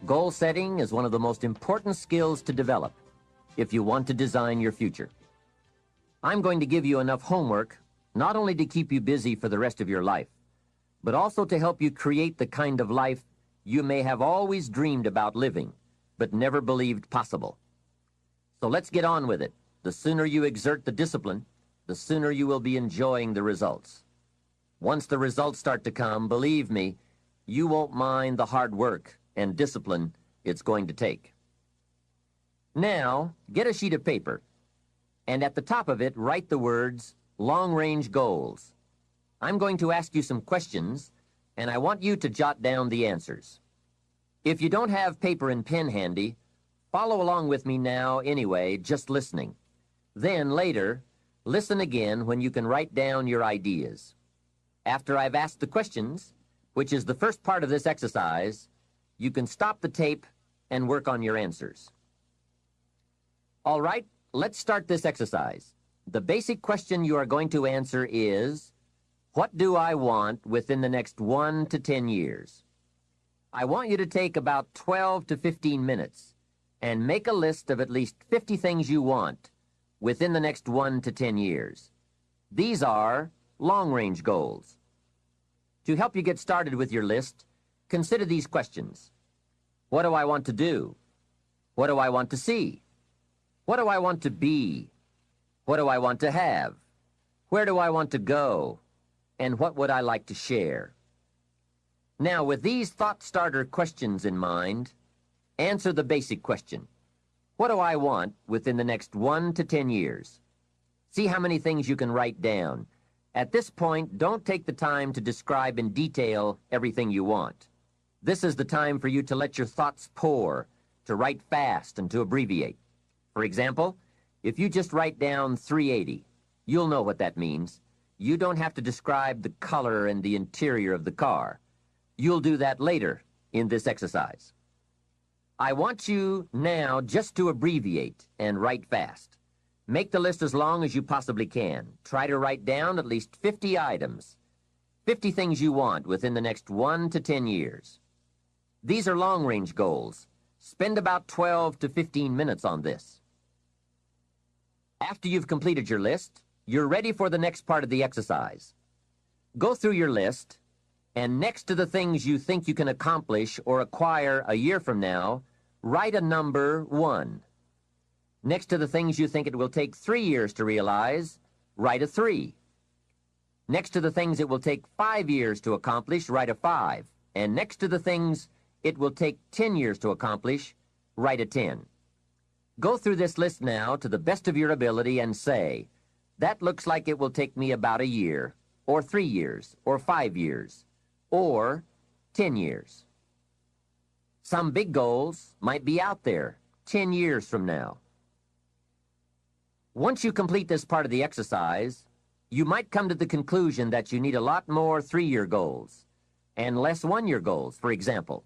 Goal setting is one of the most important skills to develop if you want to design your future. I'm going to give you enough homework not only to keep you busy for the rest of your life, but also to help you create the kind of life you may have always dreamed about living, but never believed possible. So let's get on with it. The sooner you exert the discipline, the sooner you will be enjoying the results. Once the results start to come, believe me, you won't mind the hard work and discipline it's going to take. Now, get a sheet of paper, and at the top of it, write the words, long-range goals. I'm going to ask you some questions, and I want you to jot down the answers. If you don't have paper and pen handy, follow along with me now anyway, just listening. Then, later, listen again when you can write down your ideas. After I've asked the questions, which is the first part of this exercise, you can stop the tape and work on your answers. All right, let's start this exercise. The basic question you are going to answer is, what do I want within the next 1 to 10 years? I want you to take about 12 to 15 minutes and make a list of at least 50 things you want within the next 1 to 10 years. These are long-range goals. To help you get started with your list, consider these questions. What do I want to do? What do I want to see? What do I want to be? What do I want to have? Where do I want to go? And what would I like to share? Now, with these thought starter questions in mind, answer the basic question. What do I want within the next 1 to 10 years? See how many things you can write down. At this point, don't take the time to describe in detail everything you want. This is the time for you to let your thoughts pour, to write fast and to abbreviate. For example, if you just write down 380, you'll know what that means. You don't have to describe the color and the interior of the car. You'll do that later in this exercise. I want you now just to abbreviate and write fast. Make the list as long as you possibly can. Try to write down at least 50 items, 50 things you want within the next 1 to 10 years. These are long-range goals. Spend about 12 to 15 minutes on this. After you've completed your list, you're ready for the next part of the exercise. Go through your list, and next to the things you think you can accomplish or acquire a year from now, write a number 1. Next to the things you think it will take 3 years to realize, write a 3. Next to the things it will take 5 years to accomplish, write a 5. And next to the things it will take 10 years to accomplish, write a 10. Go through this list now to the best of your ability and say, that looks like it will take me about a year, or 3 years, or 5 years, or 10 years. Some big goals might be out there 10 years from now. Once you complete this part of the exercise, you might come to the conclusion that you need a lot more 3-year goals and less 1-year goals, for example,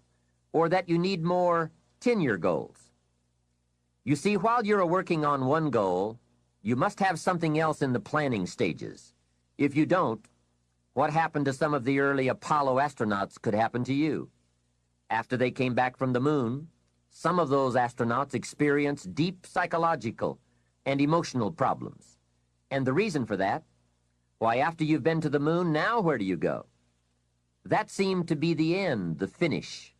or that you need more 10-year goals. You see, while you're working on one goal, you must have something else in the planning stages. If you don't, what happened to some of the early Apollo astronauts could happen to you. After they came back from the moon, some of those astronauts experienced deep psychological and emotional problems. And the reason for that? Why, after you've been to the moon, now where do you go? That seemed to be the end, the finish.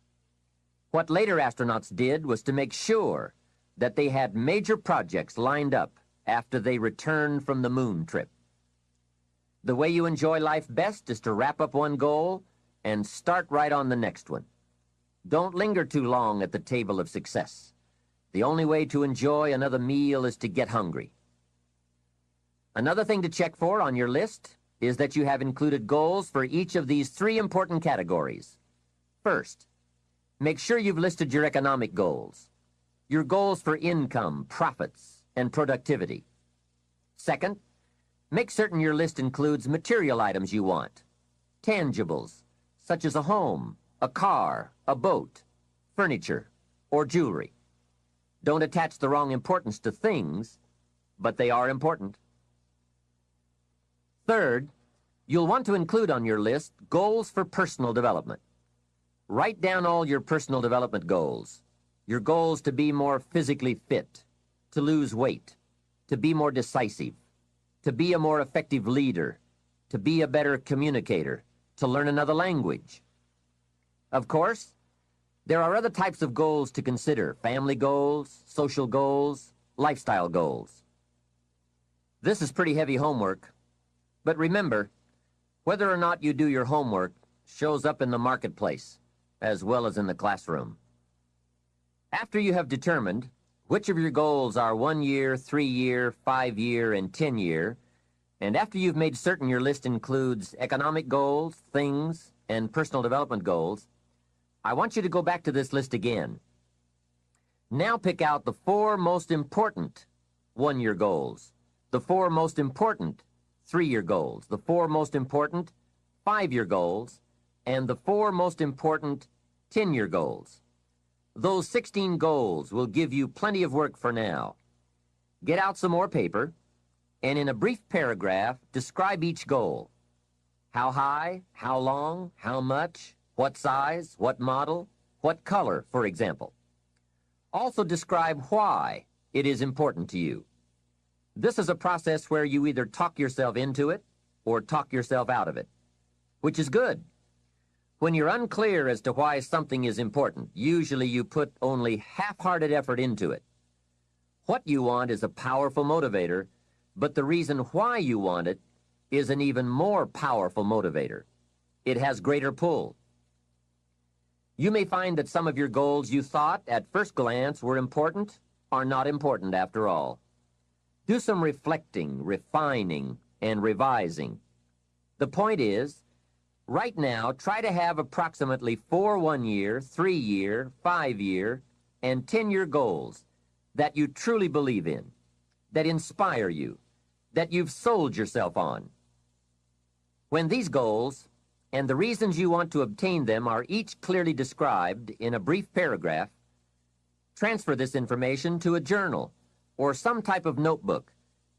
What later astronauts did was to make sure that they had major projects lined up after they returned from the moon trip. The way you enjoy life best is to wrap up one goal and start right on the next one. Don't linger too long at the table of success. The only way to enjoy another meal is to get hungry. Another thing to check for on your list is that you have included goals for each of these 3 important categories. First, make sure you've listed your economic goals, your goals for income, profits, and productivity. Second, make certain your list includes material items you want, tangibles, such as a home, a car, a boat, furniture, or jewelry. Don't attach the wrong importance to things, but they are important. Third, you'll want to include on your list goals for personal development. Write down all your personal development goals. Your goals to be more physically fit, to lose weight, to be more decisive, to be a more effective leader, to be a better communicator, to learn another language. Of course, there are other types of goals to consider: family goals, social goals, lifestyle goals. This is pretty heavy homework, but remember, whether or not you do your homework shows up in the marketplace as well as in the classroom. After you have determined which of your goals are 1 year, 3 year, 5 year, and 10 year, and after you've made certain your list includes economic goals, things, and personal development goals, I want you to go back to this list again. Now pick out the 4 most important 1-year goals, the 4 most important 3-year goals, the 4 most important 5-year goals, and the 4 most important 10-year goals. Those 16 goals will give you plenty of work for now. Get out some more paper, and in a brief paragraph, describe each goal. How high, how long, how much, what size, what model, what color, for example. Also describe why it is important to you. This is a process where you either talk yourself into it or talk yourself out of it, which is good. When you're unclear as to why something is important, usually you put only half-hearted effort into it. What you want is a powerful motivator, but the reason why you want it is an even more powerful motivator. It has greater pull. You may find that some of your goals you thought at first glance were important are not important after all. Do some reflecting, refining, and revising. The point is, right now, try to have approximately 4 1-year, 3-year, 5-year, and 10-year goals that you truly believe in, that inspire you, that you've sold yourself on. When these goals and the reasons you want to obtain them are each clearly described in a brief paragraph, transfer this information to a journal or some type of notebook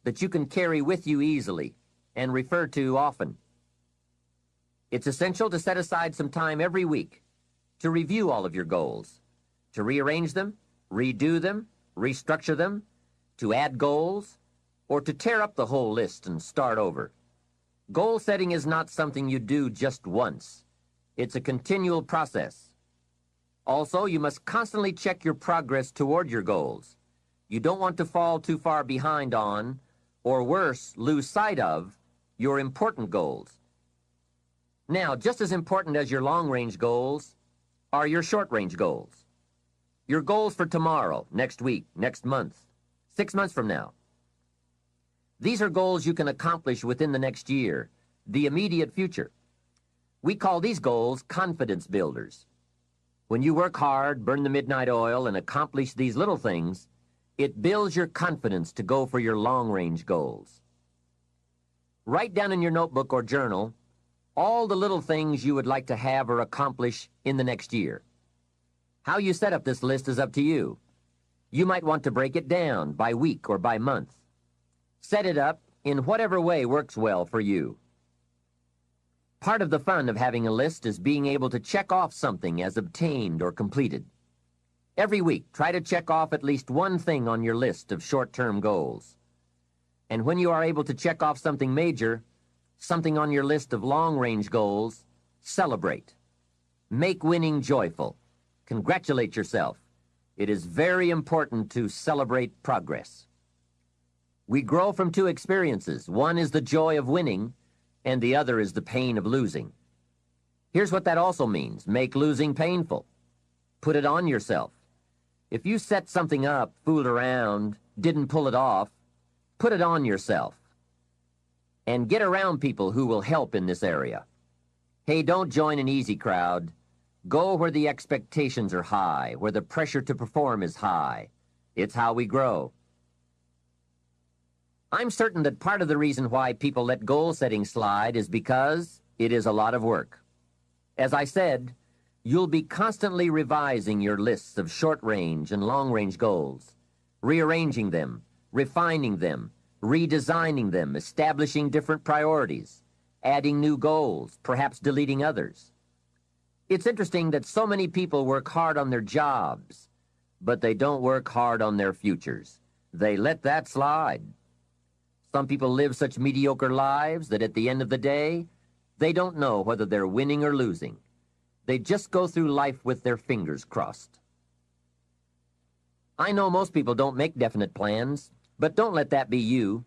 that you can carry with you easily and refer to often. It's essential to set aside some time every week to review all of your goals, to rearrange them, redo them, restructure them, to add goals, or to tear up the whole list and start over. Goal setting is not something you do just once. It's a continual process. Also, you must constantly check your progress toward your goals. You don't want to fall too far behind on, or worse, lose sight of, your important goals. Now, just as important as your long-range goals are your short-range goals. Your goals for tomorrow, next week, next month, 6 months from now. These are goals you can accomplish within the next year, the immediate future. We call these goals confidence builders. When you work hard, burn the midnight oil, and accomplish these little things, it builds your confidence to go for your long-range goals. Write down in your notebook or journal all the little things you would like to have or accomplish in the next year. How you set up this list is up to you. You might want to break it down by week or by month. Set it up in whatever way works well for you. Part of the fun of having a list is being able to check off something as obtained or completed. Every week, try to check off at least one thing on your list of short-term goals. And when you are able to check off something major, something on your list of long-range goals, celebrate. Make winning joyful. Congratulate yourself. It is very important to celebrate progress. We grow from 2 experiences. One is the joy of winning, and the other is the pain of losing. Here's what that also means. Make losing painful. Put it on yourself. If you set something up, fooled around, didn't pull it off, put it on yourself. And get around people who will help in this area. Hey, don't join an easy crowd. Go where the expectations are high, where the pressure to perform is high. It's how we grow. I'm certain that part of the reason why people let goal setting slide is because it is a lot of work. As I said, you'll be constantly revising your lists of short-range and long-range goals, rearranging them, refining them, redesigning them, establishing different priorities, adding new goals, perhaps deleting others. It's interesting that so many people work hard on their jobs, but they don't work hard on their futures. They let that slide. Some people live such mediocre lives that at the end of the day, they don't know whether they're winning or losing. They just go through life with their fingers crossed. I know most people don't make definite plans, but don't let that be you.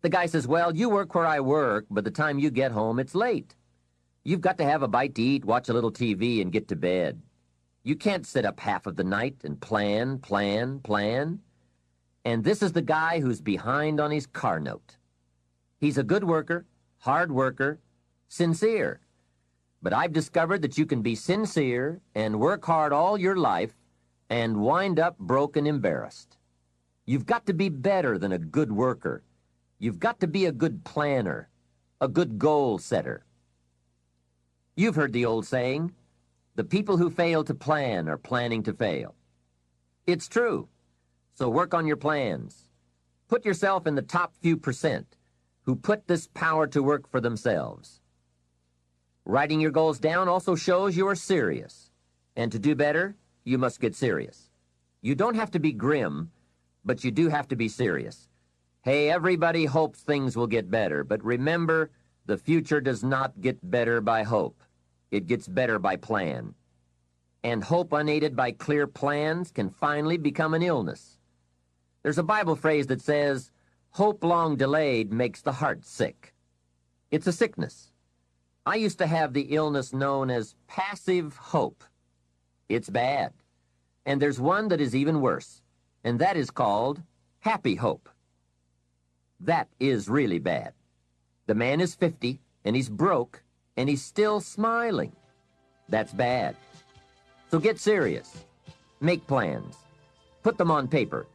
The guy says, well, you work where I work, but the time you get home, it's late. You've got to have a bite to eat, watch a little TV, and get to bed. You can't sit up half of the night and plan. And this is the guy who's behind on his car note. He's a good worker, hard worker, sincere. But I've discovered that you can be sincere and work hard all your life and wind up broke and embarrassed. You've got to be better than a good worker. You've got to be a good planner, a good goal setter. You've heard the old saying, the people who fail to plan are planning to fail. It's true. So work on your plans. Put yourself in the top few percent who put this power to work for themselves. Writing your goals down also shows you are serious. And to do better, you must get serious. You don't have to be grim, but you do have to be serious. Hey, everybody hopes things will get better, but remember, the future does not get better by hope. It gets better by plan. And hope unaided by clear plans can finally become an illness. There's a Bible phrase that says, hope long delayed makes the heart sick. It's a sickness. I used to have the illness known as passive hope. It's bad. And there's one that is even worse, and that is called happy hope. That is really bad. The man is 50, and he's broke, and he's still smiling. That's bad. So get serious. Make plans. Put them on paper.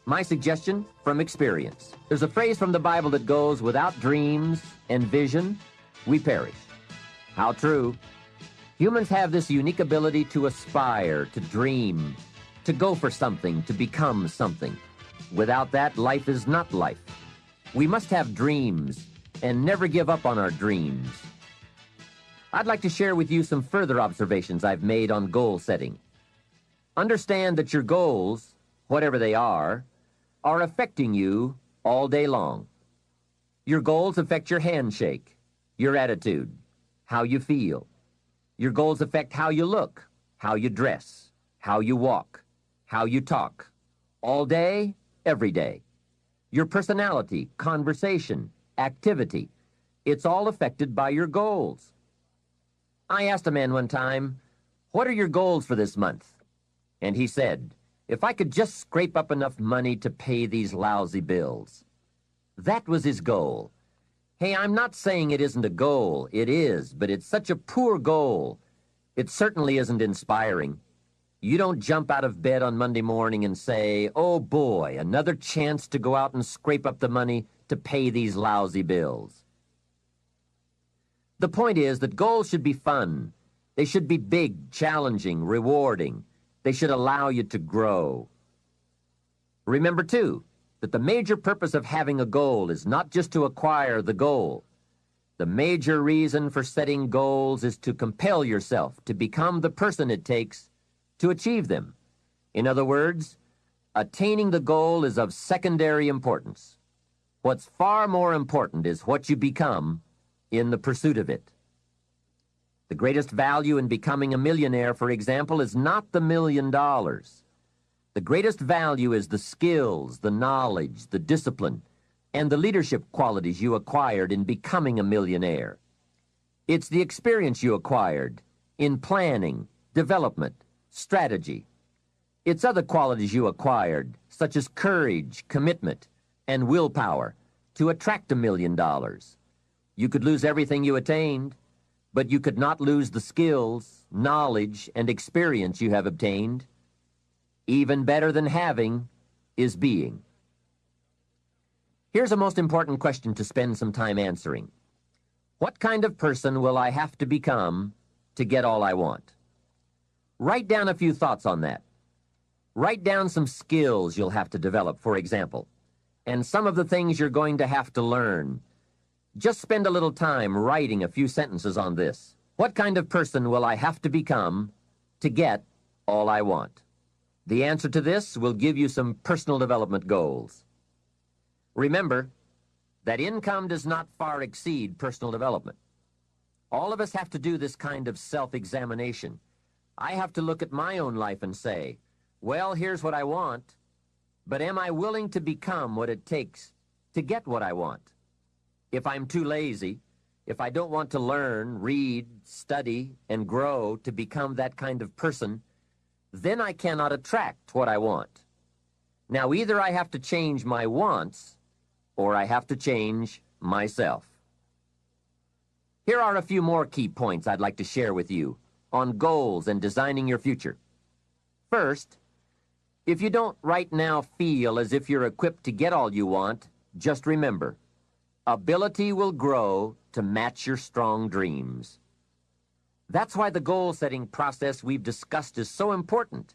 My suggestion from experience. There's a phrase from the Bible that goes, without dreams and vision, we perish. How true. Humans have this unique ability to aspire, to dream, to go for something, to become something. Without that, life is not life. We must have dreams and never give up on our dreams. I'd like to share with you some further observations I've made on goal setting. Understand that your goals, whatever they are affecting you all day long. Your goals affect your handshake, your attitude, how you feel. Your goals affect how you look, how you dress, how you walk, how you talk, all day, every day. Your personality, conversation, activity, it's all affected by your goals. I asked a man one time, what are your goals for this month? And he said, if I could just scrape up enough money to pay these lousy bills. That was his goal. Hey, I'm not saying it isn't a goal. It is, but it's such a poor goal. It certainly isn't inspiring. You don't jump out of bed on Monday morning and say, oh boy, another chance to go out and scrape up the money to pay these lousy bills. The point is that goals should be fun. They should be big, challenging, rewarding. They should allow you to grow. Remember, too, that the major purpose of having a goal is not just to acquire the goal. The major reason for setting goals is to compel yourself to become the person it takes to achieve them. In other words, attaining the goal is of secondary importance. What's far more important is what you become in the pursuit of it. The greatest value in becoming a millionaire, for example, is not the $1 million. The greatest value is the skills, the knowledge, the discipline, and the leadership qualities you acquired in becoming a millionaire. It's the experience you acquired in planning, development, strategy. It's other qualities you acquired, such as courage, commitment, and willpower, to attract $1 million. You could lose everything you attained, but you could not lose the skills, knowledge, and experience you have obtained. Even better than having is being. Here's a most important question to spend some time answering. What kind of person will I have to become to get all I want? Write down a few thoughts on that. Write down some skills you'll have to develop, for example, and some of the things you're going to have to learn. Just spend a little time writing a few sentences on this. What kind of person will I have to become to get all I want? The answer to this will give you some personal development goals. Remember that income does not far exceed personal development. All of us have to do this kind of self-examination. I have to look at my own life and say, well, here's what I want, but am I willing to become what it takes to get what I want? If I'm too lazy, if I don't want to learn, read, study, and grow to become that kind of person, then I cannot attract what I want. Now, either I have to change my wants, or I have to change myself. Here are a few more key points I'd like to share with you on goals and designing your future. First, if you don't right now feel as if you're equipped to get all you want, just remember, ability will grow to match your strong dreams. That's why the goal-setting process we've discussed is so important.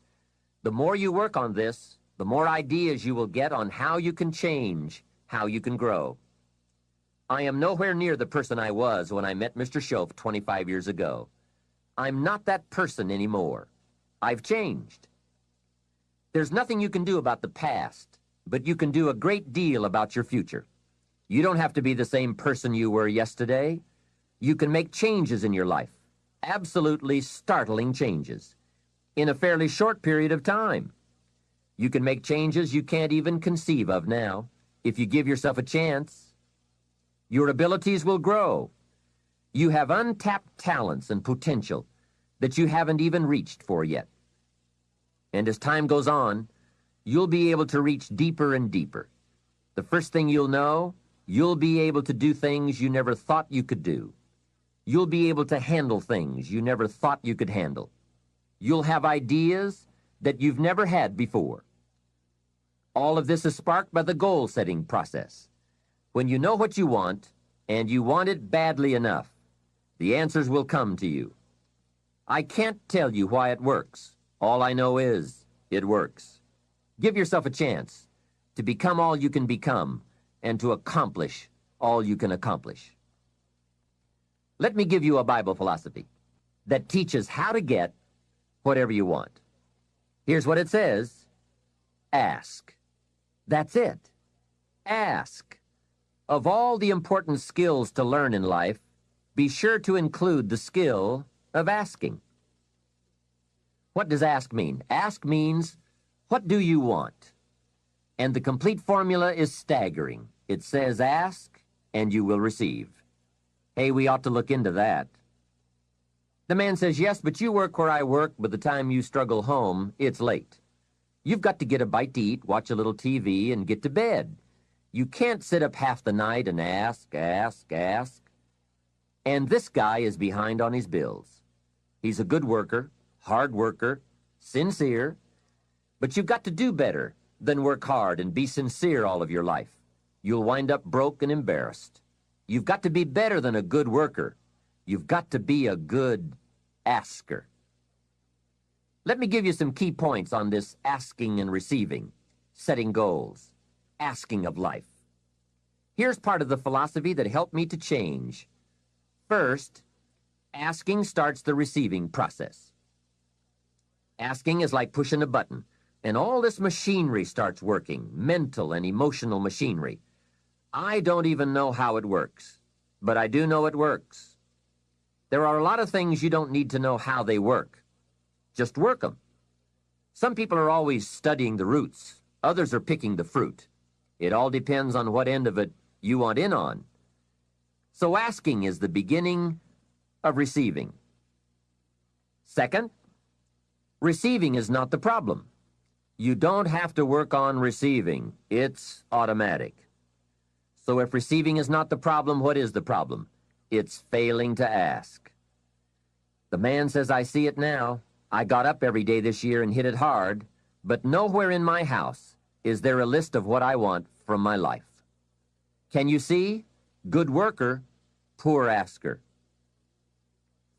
The more you work on this, the more ideas you will get on how you can change, how you can grow. I am nowhere near the person I was when I met Mr. Schoaf 25 years ago. I'm not that person anymore. I've changed. There's nothing you can do about the past, but you can do a great deal about your future. You don't have to be the same person you were yesterday. You can make changes in your life, absolutely startling changes, in a fairly short period of time. You can make changes you can't even conceive of now, if you give yourself a chance. Your abilities will grow. You have untapped talents and potential that you haven't even reached for yet. And as time goes on, you'll be able to reach deeper and deeper. The first thing you'll know, you'll be able to do things you never thought you could do. You'll be able to handle things you never thought you could handle. You'll have ideas that you've never had before. All of this is sparked by the goal-setting process. When you know what you want, and you want it badly enough, the answers will come to you. I can't tell you why it works. All I know is it works. Give yourself a chance to become all you can become and to accomplish all you can accomplish. Let me give you a Bible philosophy that teaches how to get whatever you want. Here's what it says. Ask. That's it. Ask. Of all the important skills to learn in life, be sure to include the skill of asking. What does ask mean? Ask means, what do you want? And the complete formula is staggering. It says ask, and you will receive. Hey, we ought to look into that. The man says, yes, but you work where I work. By the time you struggle home, it's late. You've got to get a bite to eat, watch a little TV, and get to bed. You can't sit up half the night and ask. And this guy is behind on his bills. He's a good worker, hard worker, sincere, but you've got to do better than work hard and be sincere all of your life. You'll wind up broke and embarrassed. You've got to be better than a good worker. You've got to be a good asker. Let me give you some key points on this asking and receiving, setting goals, asking of life. Here's part of the philosophy that helped me to change. First, asking starts the receiving process. Asking is like pushing a button, and all this machinery starts working, mental and emotional machinery. I don't even know how it works, but I do know it works. There are a lot of things you don't need to know how they work. Just work them. Some people are always studying the roots. Others are picking the fruit. It all depends on what end of it you want in on. So asking is the beginning of receiving. Second, receiving is not the problem. You don't have to work on receiving. It's automatic. So if receiving is not the problem, what is the problem? It's failing to ask. The man says, I see it now. I got up every day this year and hit it hard, but nowhere in my house is there a list of what I want from my life. Can you see? Good worker, poor asker.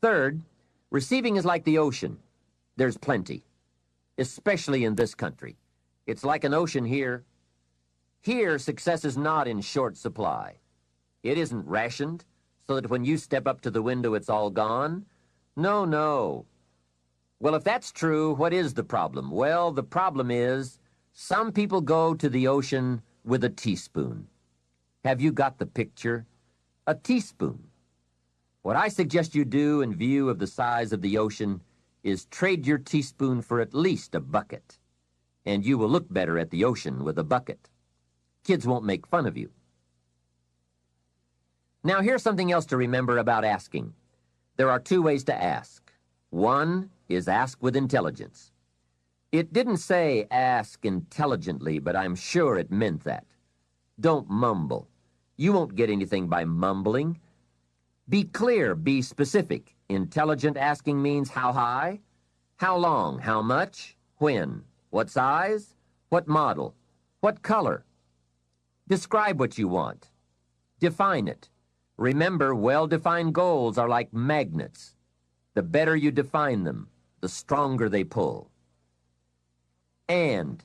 Third, receiving is like the ocean. There's plenty, especially in this country. It's like an ocean here. Here, success is not in short supply. It isn't rationed so that when you step up to the window, it's all gone. No, no. Well, if that's true, what is the problem? Well, the problem is some people go to the ocean with a teaspoon. Have you got the picture? A teaspoon. What I suggest you do in view of the size of the ocean is trade your teaspoon for at least a bucket, and you will look better at the ocean with a bucket. Kids won't make fun of you. Now, here's something else to remember about asking. There are two ways to ask. One is ask with intelligence. It didn't say ask intelligently, but I'm sure it meant that. Don't mumble. You won't get anything by mumbling. Be clear, be specific. Intelligent asking means how high, how long, how much, when, what size, what model, what color. Describe what you want. Define it. Remember, well-defined goals are like magnets. The better you define them, the stronger they pull. And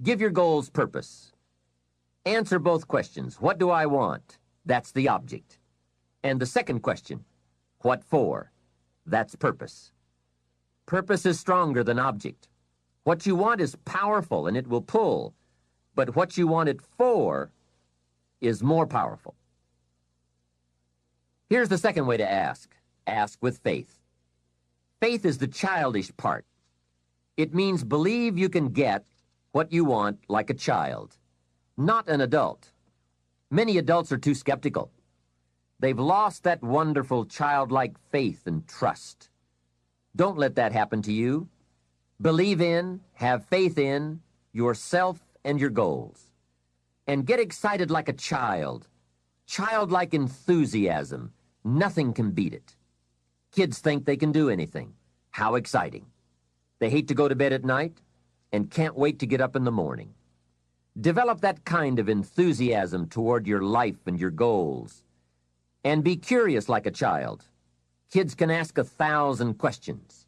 give your goals purpose. Answer both questions. What do I want? That's the object. And the second question, what for? That's purpose. Purpose is stronger than object. What you want is powerful and it will pull, but what you want it for is more powerful. Here's the second way to ask. Ask with faith. Faith is the childish part. It means believe you can get what you want like a child, not an adult. Many adults are too skeptical. They've lost that wonderful childlike faith and trust. Don't let that happen to you. Believe in, have faith in yourself and your goals. And get excited like a child. Childlike enthusiasm. Nothing can beat it. Kids think they can do anything. How exciting. They hate to go to bed at night and can't wait to get up in the morning. Develop that kind of enthusiasm toward your life and your goals. And be curious like a child. Kids can ask 1,000 questions.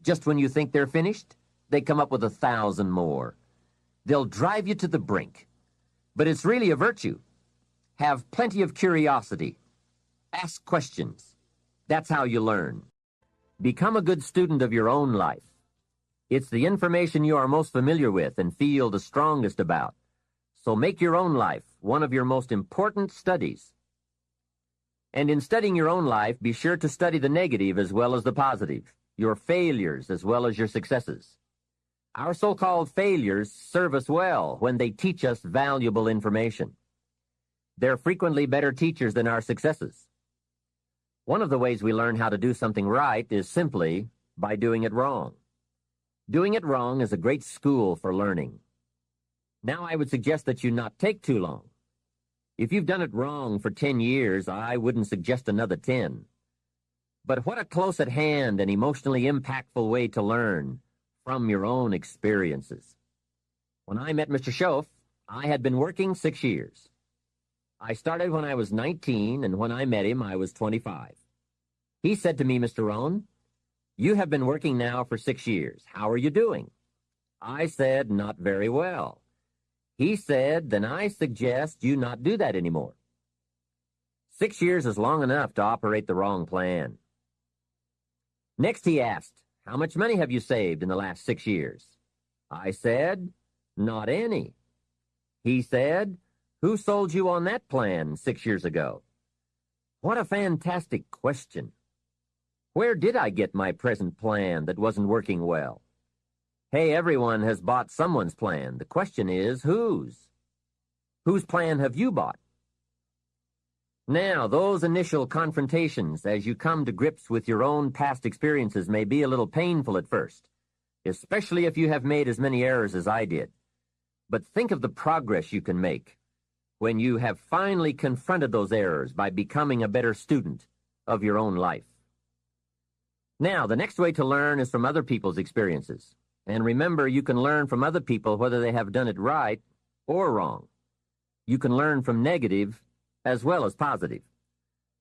Just when you think they're finished, they come up with 1,000 more. They'll drive you to the brink. But it's really a virtue. Have plenty of curiosity. Ask questions. That's how you learn. Become a good student of your own life. It's the information you are most familiar with and feel the strongest about. So make your own life one of your most important studies. And in studying your own life, be sure to study the negative as well as the positive, your failures as well as your successes. Our so-called failures serve us well when they teach us valuable information. They're frequently better teachers than our successes. One of the ways we learn how to do something right is simply by doing it wrong. Doing it wrong is a great school for learning. Now I would suggest that you not take too long. If you've done it wrong for 10 years, I wouldn't suggest another 10. But what a close at hand and emotionally impactful way to learn from your own experiences. When I met Mr. Schoaf, I had been working 6 years. I started when I was 19, and when I met him, I was 25. He said to me, Mr. Rohn, you have been working now for 6 years. How are you doing? I said, not very well. He said, then I suggest you not do that anymore. 6 years is long enough to operate the wrong plan. Next he asked, how much money have you saved in the last 6 years? I said, not any. He said, who sold you on that plan 6 years ago? What a fantastic question. Where did I get my present plan that wasn't working well? Hey, everyone has bought someone's plan. The question is, whose? Whose plan have you bought? Now, those initial confrontations as you come to grips with your own past experiences may be a little painful at first, especially if you have made as many errors as I did. But think of the progress you can make when you have finally confronted those errors by becoming a better student of your own life. Now, the next way to learn is from other people's experiences. And remember, you can learn from other people whether they have done it right or wrong. You can learn from negative as well as positive.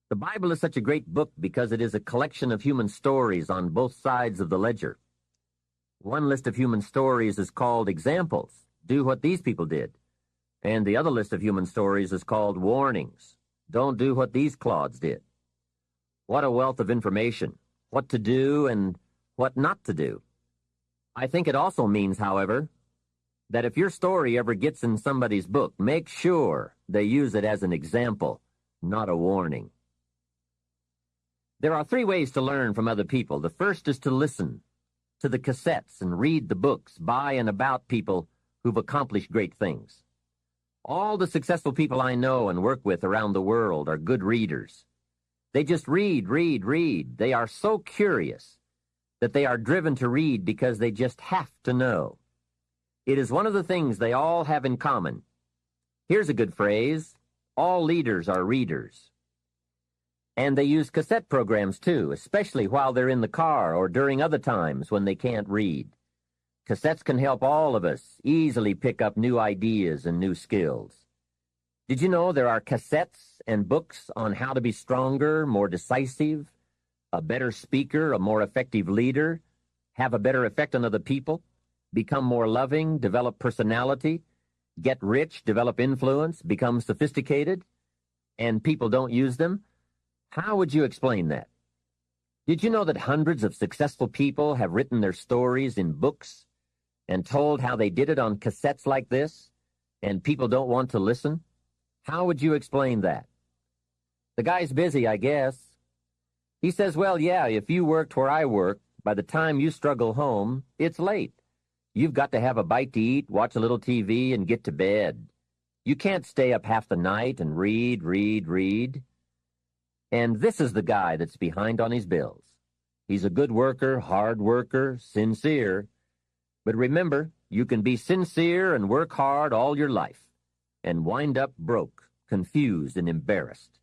The Bible is such a great book because it is a collection of human stories on both sides of the ledger. One list of human stories is called examples. Do what these people did. And the other list of human stories is called warnings. Don't do what these clods did. What a wealth of information. what to do and what not to do. I think it also means, however, that if your story ever gets in somebody's book, make sure they use it as an example, not a warning. There are 3 ways to learn from other people. The first is to listen to the cassettes and read the books by and about people who've accomplished great things. All the successful people I know and work with around the world are good readers. They just read. They are so curious that they are driven to read because they just have to know. It is one of the things they all have in common. Here's a good phrase: all leaders are readers. And they use cassette programs too, especially while they're in the car or during other times when they can't read. Cassettes can help all of us easily pick up new ideas and new skills. Did you know there are cassettes and books on how to be stronger, more decisive, a better speaker, a more effective leader, have a better effect on other people, become more loving, develop personality, get rich, develop influence, become sophisticated, and people don't use them? How would you explain that? Did you know that hundreds of successful people have written their stories in books and told how they did it on cassettes like this, and people don't want to listen? How would you explain that? The guy's busy, I guess. He says, well, yeah, if you worked where I work, by the time you struggle home, it's late. You've got to have a bite to eat, watch a little TV, and get to bed. You can't stay up half the night and read. And this is the guy that's behind on his bills. He's a good worker, hard worker, sincere. But remember, you can be sincere and work hard all your life and wind up broke, confused, and embarrassed.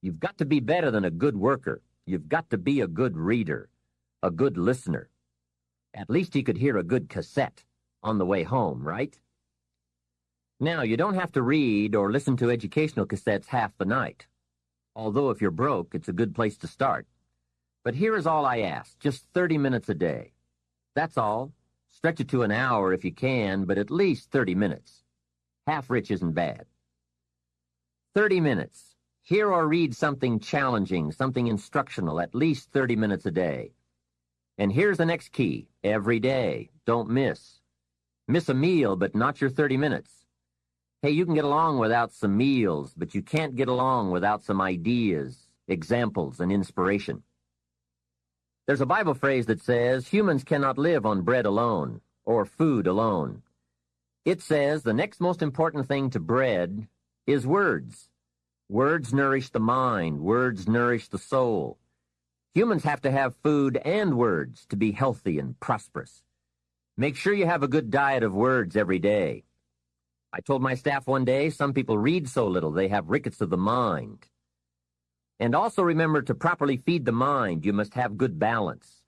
You've got to be better than a good worker. You've got to be a good reader, a good listener. At least he could hear a good cassette on the way home, right? Now, you don't have to read or listen to educational cassettes half the night. Although if you're broke, it's a good place to start. But here is all I ask, just 30 minutes a day. That's all. Stretch it to an hour if you can, but at least 30 minutes. Half rich isn't bad. 30 minutes. Hear or read something challenging, something instructional, at least 30 minutes a day. And here's the next key. Every day. Don't miss. Miss a meal, but not your 30 minutes. Hey, you can get along without some meals, but you can't get along without some ideas, examples, and inspiration. There's a Bible phrase that says, humans cannot live on bread alone, or food alone. It says the next most important thing to bread is words. Words nourish the mind. Words nourish the soul. Humans have to have food and words to be healthy and prosperous. Make sure you have a good diet of words every day. I told my staff one day, some people read so little they have rickets of the mind. And also remember to properly feed the mind, you must have good balance.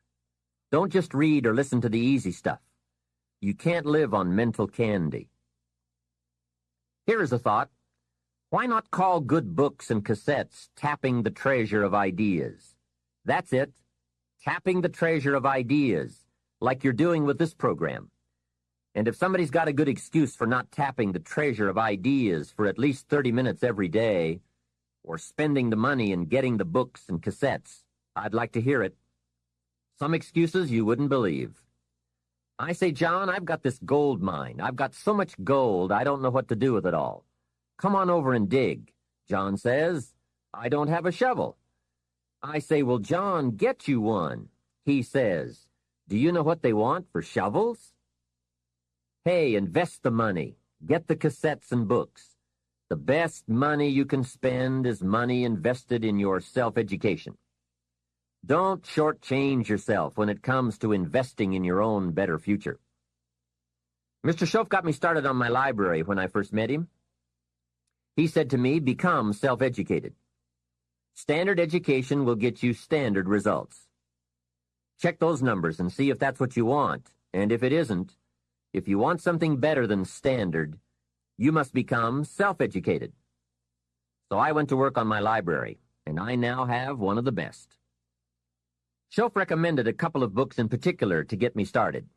Don't just read or listen to the easy stuff. You can't live on mental candy. Here is a thought. Why not call good books and cassettes tapping the treasure of ideas? That's it. Tapping the treasure of ideas, like you're doing with this program. And if somebody's got a good excuse for not tapping the treasure of ideas for at least 30 minutes every day, or spending the money and getting the books and cassettes, I'd like to hear it. Some excuses you wouldn't believe. I say, John, I've got this gold mine. I've got so much gold, I don't know what to do with it all. Come on over and dig. John says, I don't have a shovel. I say, well, John, get you one. He says, do you know what they want for shovels? Hey, invest the money. Get the cassettes and books. The best money you can spend is money invested in your self-education. Don't shortchange yourself when it comes to investing in your own better future. Mr. Schoaf got me started on my library when I first met him. He said to me, become self-educated. Standard education will get you standard results. Check those numbers and see if that's what you want, and if it isn't, if you want something better than standard, you must become self-educated. So I went to work on my library, and I now have one of the best. Schoaf recommended a couple of books in particular to get me started.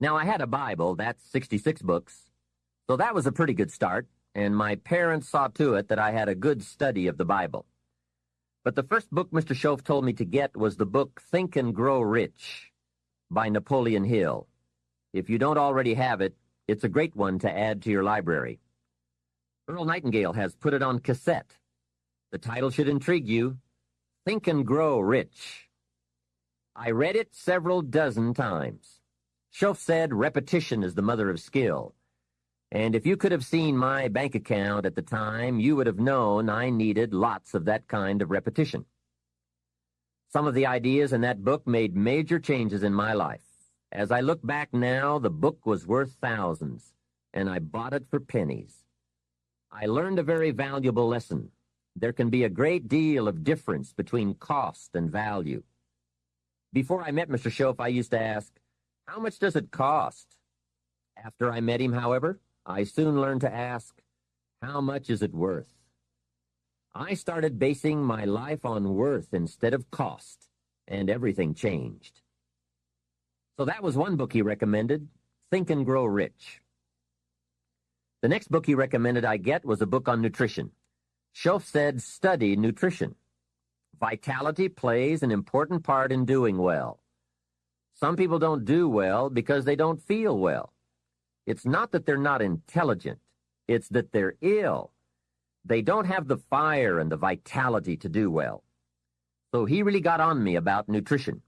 Now, I had a Bible, that's 66 books, so that was a pretty good start, and my parents saw to it that I had a good study of the Bible. But the first book Mr. Schoaf told me to get was the book Think and Grow Rich by Napoleon Hill. If you don't already have it, it's a great one to add to your library. Earl Nightingale has put it on cassette. The title should intrigue you. Think and Grow Rich. I read it several dozen times. Schoaf said repetition is the mother of skill. And if you could have seen my bank account at the time, you would have known I needed lots of that kind of repetition. Some of the ideas in that book made major changes in my life. As I look back now, the book was worth thousands, and I bought it for pennies. I learned a very valuable lesson. There can be a great deal of difference between cost and value. Before I met Mr. Schoaf, I used to ask, how much does it cost? After I met him, however, I soon learned to ask, how much is it worth? I started basing my life on worth instead of cost, and everything changed. So that was one book he recommended, Think and Grow Rich. The next book he recommended I get was a book on nutrition. Schoaf said, study nutrition. Vitality plays an important part in doing well. Some people don't do well because they don't feel well. It's not that they're not intelligent. It's that they're ill. They don't have the fire and the vitality to do well. So he really got on me about nutrition.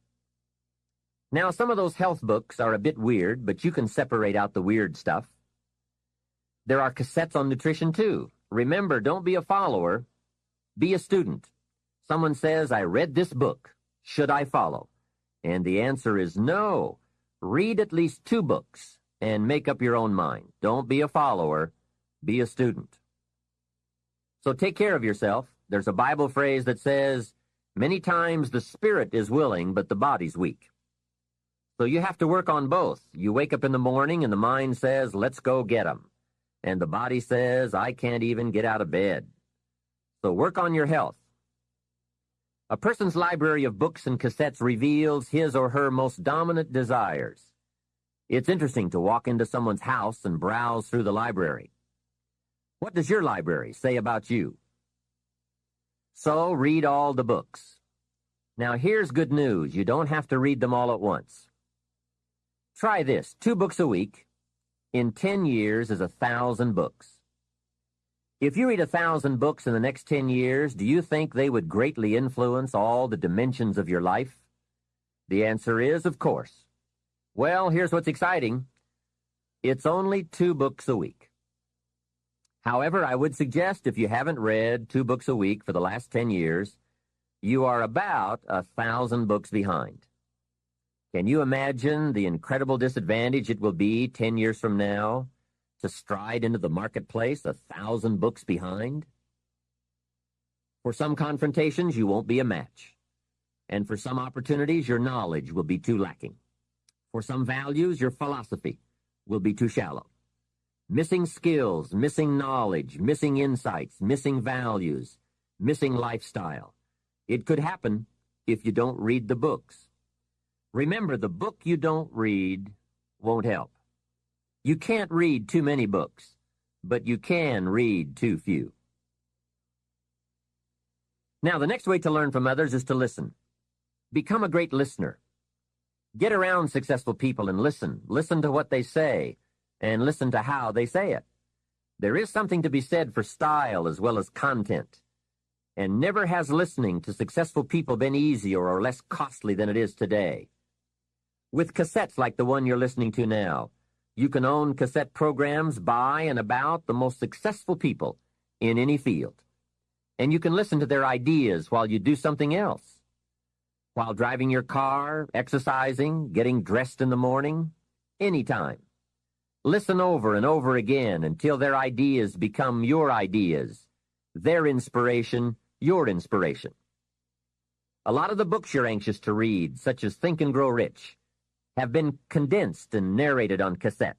Now, some of those health books are a bit weird, but you can separate out the weird stuff. There are cassettes on nutrition, too. Remember, don't be a follower. Be a student. Someone says, I read this book. Should I follow? And the answer is no. Read at least 2 books and make up your own mind. Don't be a follower. Be a student. So take care of yourself. There's a Bible phrase that says, many times the spirit is willing, but the body's weak. So you have to work on both. You wake up in the morning and the mind says, let's go get 'em. And the body says, I can't even get out of bed. So work on your health. A person's library of books and cassettes reveals his or her most dominant desires. It's interesting to walk into someone's house and browse through the library. What does your library say about you? So read all the books. Now here's good news. You don't have to read them all at once. Try this, 2 books a week. In 10 years is 1,000 books. If you read 1,000 books in the next 10 years, do you think they would greatly influence all the dimensions of your life? The answer is, of course. Well, here's what's exciting. It's only 2 books a week. However, I would suggest if you haven't read 2 books a week for the last 10 years, you are about 1,000 books behind. Can you imagine the incredible disadvantage it will be 10 years from now to stride into the marketplace 1,000 books behind? For some confrontations, you won't be a match. And for some opportunities, your knowledge will be too lacking. For some values, your philosophy will be too shallow. Missing skills, missing knowledge, missing insights, missing values, missing lifestyle. It could happen if you don't read the books. Remember, the book you don't read won't help. You can't read too many books, but you can read too few. Now, the next way to learn from others is to listen. Become a great listener. Get around successful people and listen. Listen to what they say, and listen to how they say it. There is something to be said for style as well as content. And never has listening to successful people been easier or less costly than it is today. With cassettes like the one you're listening to now, you can own cassette programs by and about the most successful people in any field. And you can listen to their ideas while you do something else. While driving your car, exercising, getting dressed in the morning, anytime. Listen over and over again until their ideas become your ideas, their inspiration, your inspiration. A lot of the books you're anxious to read, such as Think and Grow Rich, have been condensed and narrated on cassette.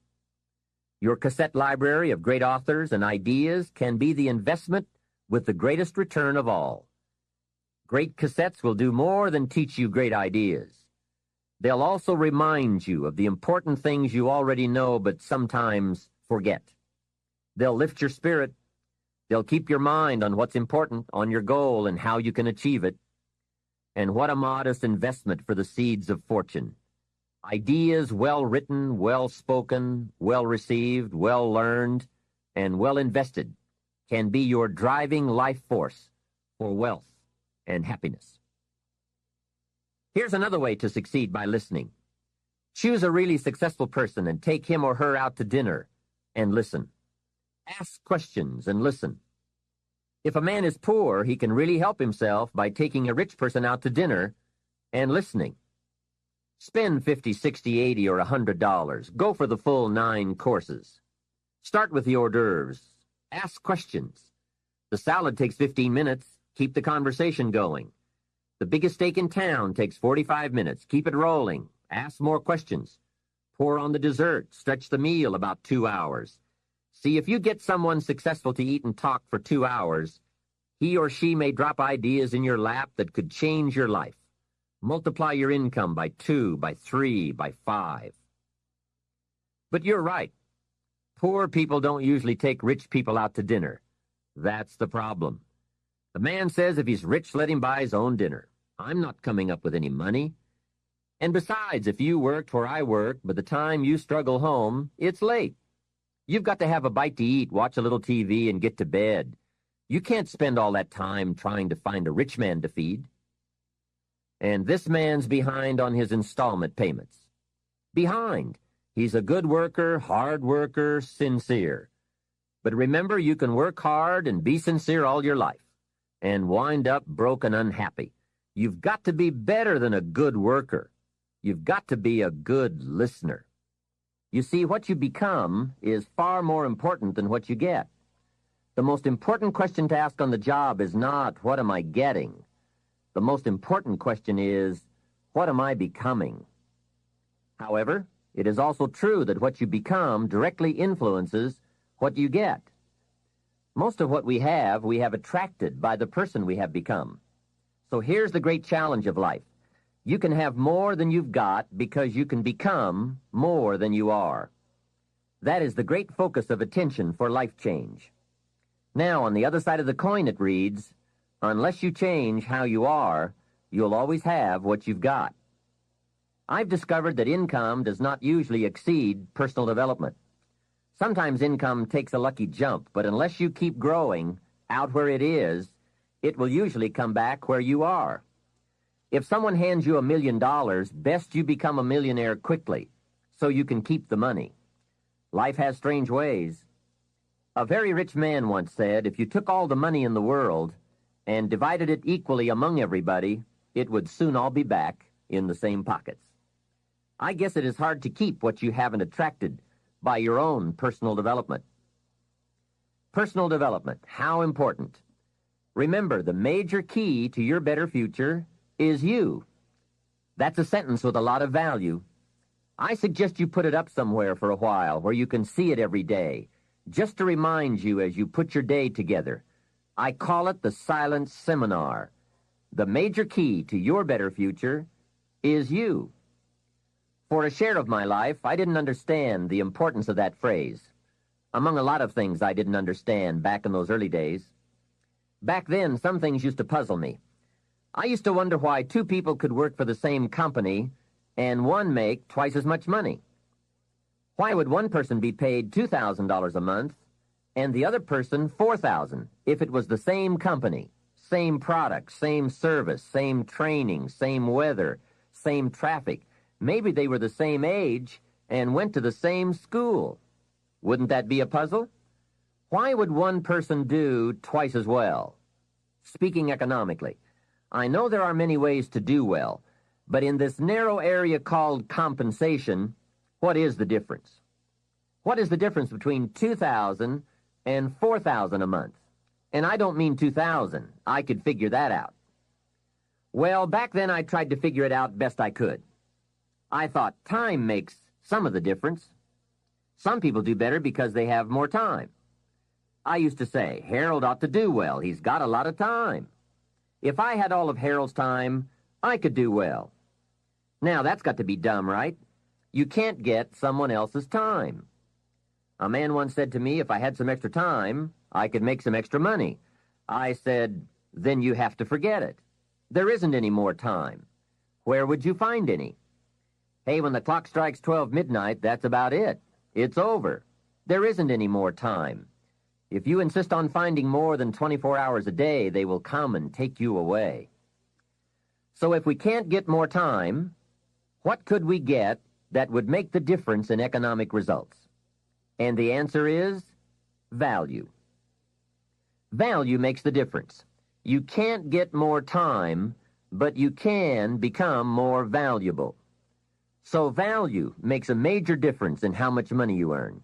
Your cassette library of great authors and ideas can be the investment with the greatest return of all. Great cassettes will do more than teach you great ideas. They'll also remind you of the important things you already know but sometimes forget. They'll lift your spirit. They'll keep your mind on what's important, on your goal and how you can achieve it. And what a modest investment for the seeds of fortune. Ideas well written, well spoken, well received, well learned, and well invested can be your driving life force for wealth and happiness. Here's another way to succeed by listening. Choose a really successful person and take him or her out to dinner and listen. Ask questions and listen. If a man is poor, he can really help himself by taking a rich person out to dinner and listening. Spend $50, $60, $80, or $100. Go for the full 9 courses. Start with the hors d'oeuvres. Ask questions. The salad takes 15 minutes. Keep the conversation going. The biggest steak in town takes 45 minutes. Keep it rolling. Ask more questions. Pour on the dessert. Stretch the meal about 2 hours. See, if you get someone successful to eat and talk for 2 hours, he or she may drop ideas in your lap that could change your life. Multiply your income by 2, by 3, by 5. But you're right. Poor people don't usually take rich people out to dinner. That's the problem. The man says if he's rich, let him buy his own dinner. I'm not coming up with any money. And besides, if you worked where I work, by the time you struggle home, it's late. You've got to have a bite to eat, watch a little TV, and get to bed. You can't spend all that time trying to find a rich man to feed. And this man's behind on his installment payments. Behind. He's a good worker, hard worker, sincere. But remember, you can work hard and be sincere all your life and wind up broke and unhappy. You've got to be better than a good worker. You've got to be a good listener. You see, what you become is far more important than what you get. The most important question to ask on the job is not, what am I getting? The most important question is, what am I becoming? However, it is also true that what you become directly influences what you get. Most of what we have attracted by the person we have become. So here's the great challenge of life. You can have more than you've got because you can become more than you are. That is the great focus of attention for life change. Now, on the other side of the coin, it reads, unless you change how you are, you'll always have what you've got. I've discovered that income does not usually exceed personal development. Sometimes income takes a lucky jump, but unless you keep growing out where it is, it will usually come back where you are. If someone hands you $1 million, best you become a millionaire quickly, so you can keep the money. Life has strange ways. A very rich man once said, if you took all the money in the world and divided it equally among everybody, it would soon all be back in the same pockets. I guess it is hard to keep what you haven't attracted by your own personal development. Personal development, how important. Remember, the major key to your better future is you. That's a sentence with a lot of value. I suggest you put it up somewhere for a while where you can see it every day, just to remind you as you put your day together. I call it the silent seminar. The major key to your better future is you. For a share of my life, I didn't understand the importance of that phrase. Among a lot of things I didn't understand back in those early days. Back then, some things used to puzzle me. I used to wonder why 2 people could work for the same company and one make twice as much money. Why would one person be paid $2,000 a month and the other person $4,000 if it was the same company, same product, same service, same training, same weather, same traffic? Maybe they were the same age and went to the same school. Wouldn't that be a puzzle? Why would one person do twice as well? Speaking economically, I know there are many ways to do well, but in this narrow area called compensation, what is the difference? What is the difference between $2,000 and $4,000 a month? And I don't mean $2,000. I could figure that out. Well, back then I tried to figure it out best I could. I thought time makes some of the difference. Some people do better because they have more time. I used to say, Harold ought to do well. He's got a lot of time. If I had all of Harold's time, I could do well. Now, that's got to be dumb, right? You can't get someone else's time. A man once said to me, if I had some extra time, I could make some extra money. I said, then you have to forget it. There isn't any more time. Where would you find any? Hey, when the clock strikes 12 midnight, that's about it. It's over. There isn't any more time. If you insist on finding more than 24 hours a day, they will come and take you away. So if we can't get more time, what could we get that would make the difference in economic results? And the answer is value. Value makes the difference. You can't get more time, but you can become more valuable. So value makes a major difference in how much money you earn.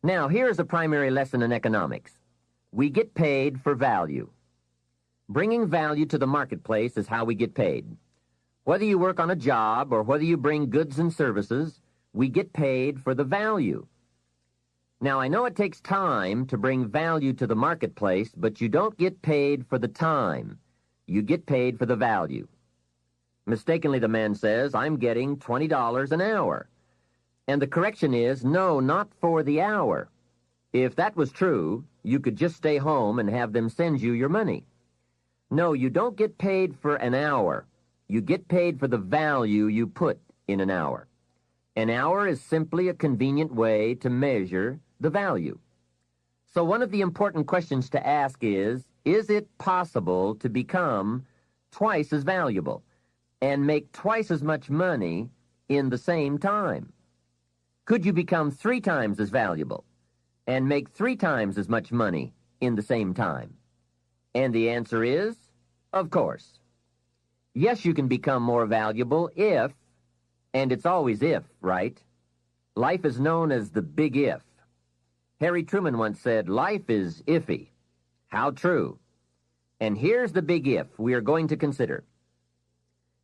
Now, here's a primary lesson in economics. We get paid for value. Bringing value to the marketplace is how we get paid. Whether you work on a job or whether you bring goods and services, we get paid for the value. Now, I know it takes time to bring value to the marketplace, but you don't get paid for the time. You get paid for the value. Mistakenly, the man says, I'm getting $20 an hour. And the correction is, no, not for the hour. If that was true, you could just stay home and have them send you your money. No, you don't get paid for an hour. You get paid for the value you put in an hour. An hour is simply a convenient way to measure the value. So one of the important questions to ask is it possible to become twice as valuable and make twice as much money in the same time? Could you become 3 times as valuable and make 3 times as much money in the same time? And the answer is, of course. Yes, you can become more valuable if, and it's always if, right? Life is known as the big if. Harry Truman once said, life is iffy. How true. And here's the big if we are going to consider.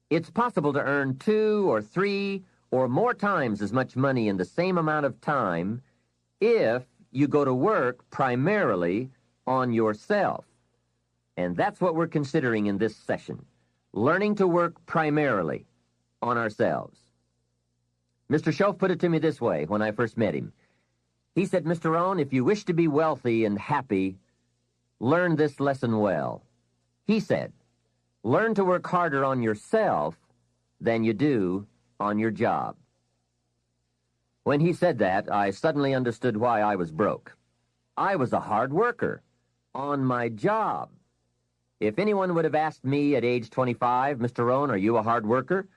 It's possible to earn 2 or 3 or more times as much money in the same amount of time if you go to work primarily on yourself. And that's what we're considering in this session, learning to work primarily on ourselves. Mr. Schoaf put it to me this way when I first met him. He said, Mr. Rohn, if you wish to be wealthy and happy, learn this lesson well. He said, learn to work harder on yourself than you do on your job. When he said that, I suddenly understood why I was broke. I was a hard worker on my job. If anyone would have asked me at age 25, Mr. Rohn, are you a hard worker?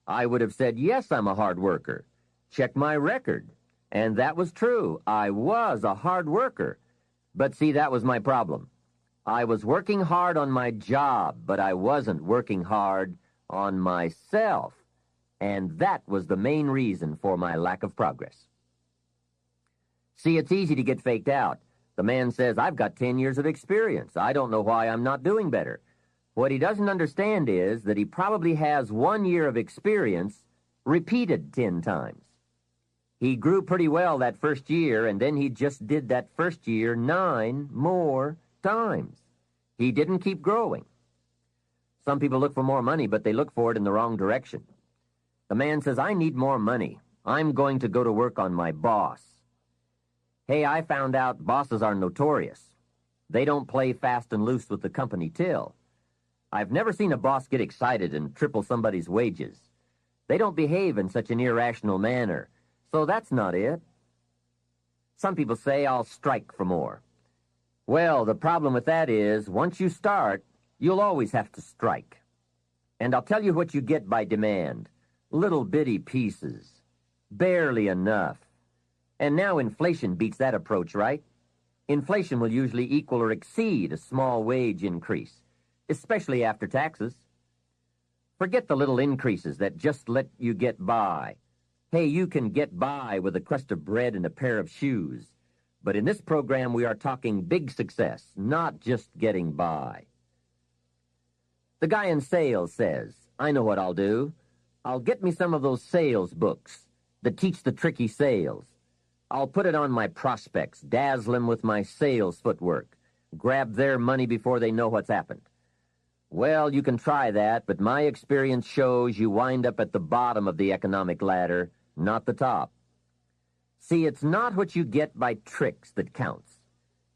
I would have said, yes, I'm a hard worker. Check my record. And that was true. I was a hard worker. But see, that was my problem. I was working hard on my job, but I wasn't working hard on myself. And that was the main reason for my lack of progress. See, it's easy to get faked out. The man says, I've got 10 years of experience. I don't know why I'm not doing better. What he doesn't understand is that he probably has 1 year of experience repeated 10 times. He grew pretty well that first year, and then he just did that first year 9 more times. He didn't keep growing. Some people look for more money, but they look for it in the wrong direction. The man says, I need more money. I'm going to go to work on my boss. Hey, I found out bosses are notorious. They don't play fast and loose with the company till. I've never seen a boss get excited and triple somebody's wages. They don't behave in such an irrational manner. So that's not it. Some people say, I'll strike for more. Well, the problem with that is, once you start, you'll always have to strike. And I'll tell you what you get by demand. Little bitty pieces. Barely enough. And now inflation beats that approach, right? Inflation will usually equal or exceed a small wage increase, especially after taxes. Forget the little increases that just let you get by. Hey, you can get by with a crust of bread and a pair of shoes. But in this program, we are talking big success, not just getting by. The guy in sales says, I know what I'll do. I'll get me some of those sales books that teach the tricky sales. I'll put it on my prospects, dazzle them with my sales footwork, grab their money before they know what's happened. Well, you can try that, but my experience shows you wind up at the bottom of the economic ladder, not the top. See, it's not what you get by tricks that counts.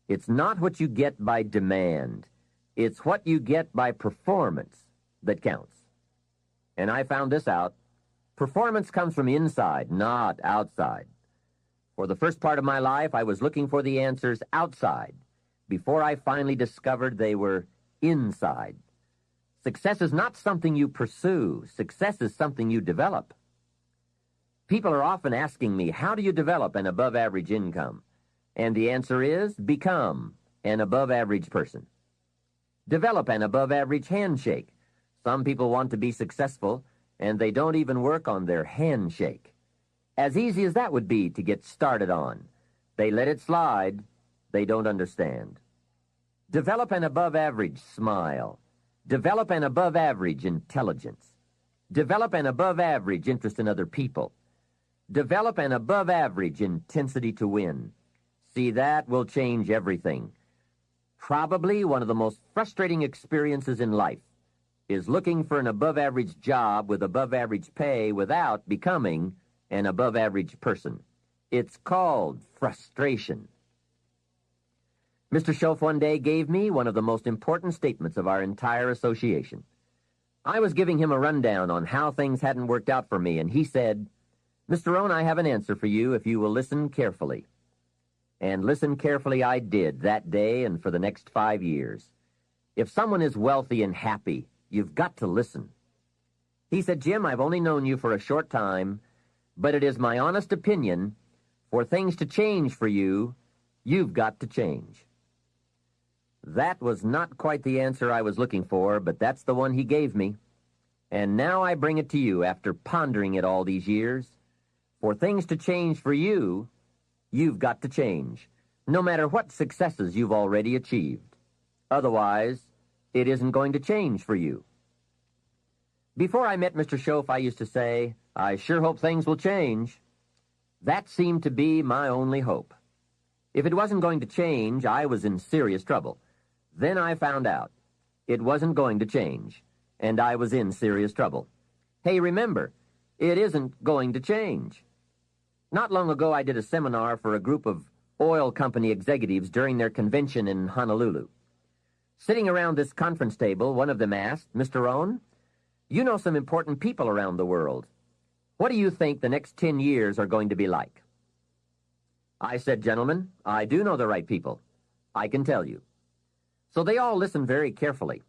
It's not what you get by demand. It's what you get by performance that counts. And I found this out. Performance comes from inside, not outside. For the first part of my life, I was looking for the answers outside before I finally discovered they were inside. Success is not something you pursue. Success is something you develop. People are often asking me, how do you develop an above-average income? And the answer is, become an above-average person. Develop an above-average handshake. Some people want to be successful, and they don't even work on their handshake. As easy as that would be to get started on, they let it slide. They don't understand. Develop an above-average smile. Develop an above-average intelligence. Develop an above-average interest in other people. Develop an above-average intensity to win. See, that will change everything. Probably one of the most frustrating experiences in life is looking for an above-average job with above-average pay without becoming an above-average person. It's called frustration. Mr. Schoaf one day gave me one of the most important statements of our entire association. I was giving him a rundown on how things hadn't worked out for me, and he said, "Mr. Rohn, I have an answer for you if you will listen carefully." And listen carefully I did that day and for the next 5 years. If someone is wealthy and happy, you've got to listen. He said, "Jim, I've only known you for a short time, but it is my honest opinion, for things to change for you, you've got to change." That was not quite the answer I was looking for, but that's the one he gave me. And now I bring it to you after pondering it all these years. For things to change for you, you've got to change, no matter what successes you've already achieved. Otherwise, it isn't going to change for you. Before I met Mr. Schoaf, I used to say, "I sure hope things will change." That seemed to be my only hope. If it wasn't going to change, I was in serious trouble. Then I found out it wasn't going to change, and I was in serious trouble. Hey, remember, it isn't going to change. Not long ago, I did a seminar for a group of oil company executives during their convention in Honolulu. Sitting around this conference table, one of them asked, "Mr. Rohn, you know some important people around the world. What do you think the next 10 years are going to be like?" I said, "Gentlemen, I do know the right people. I can tell you." So they all listened very carefully.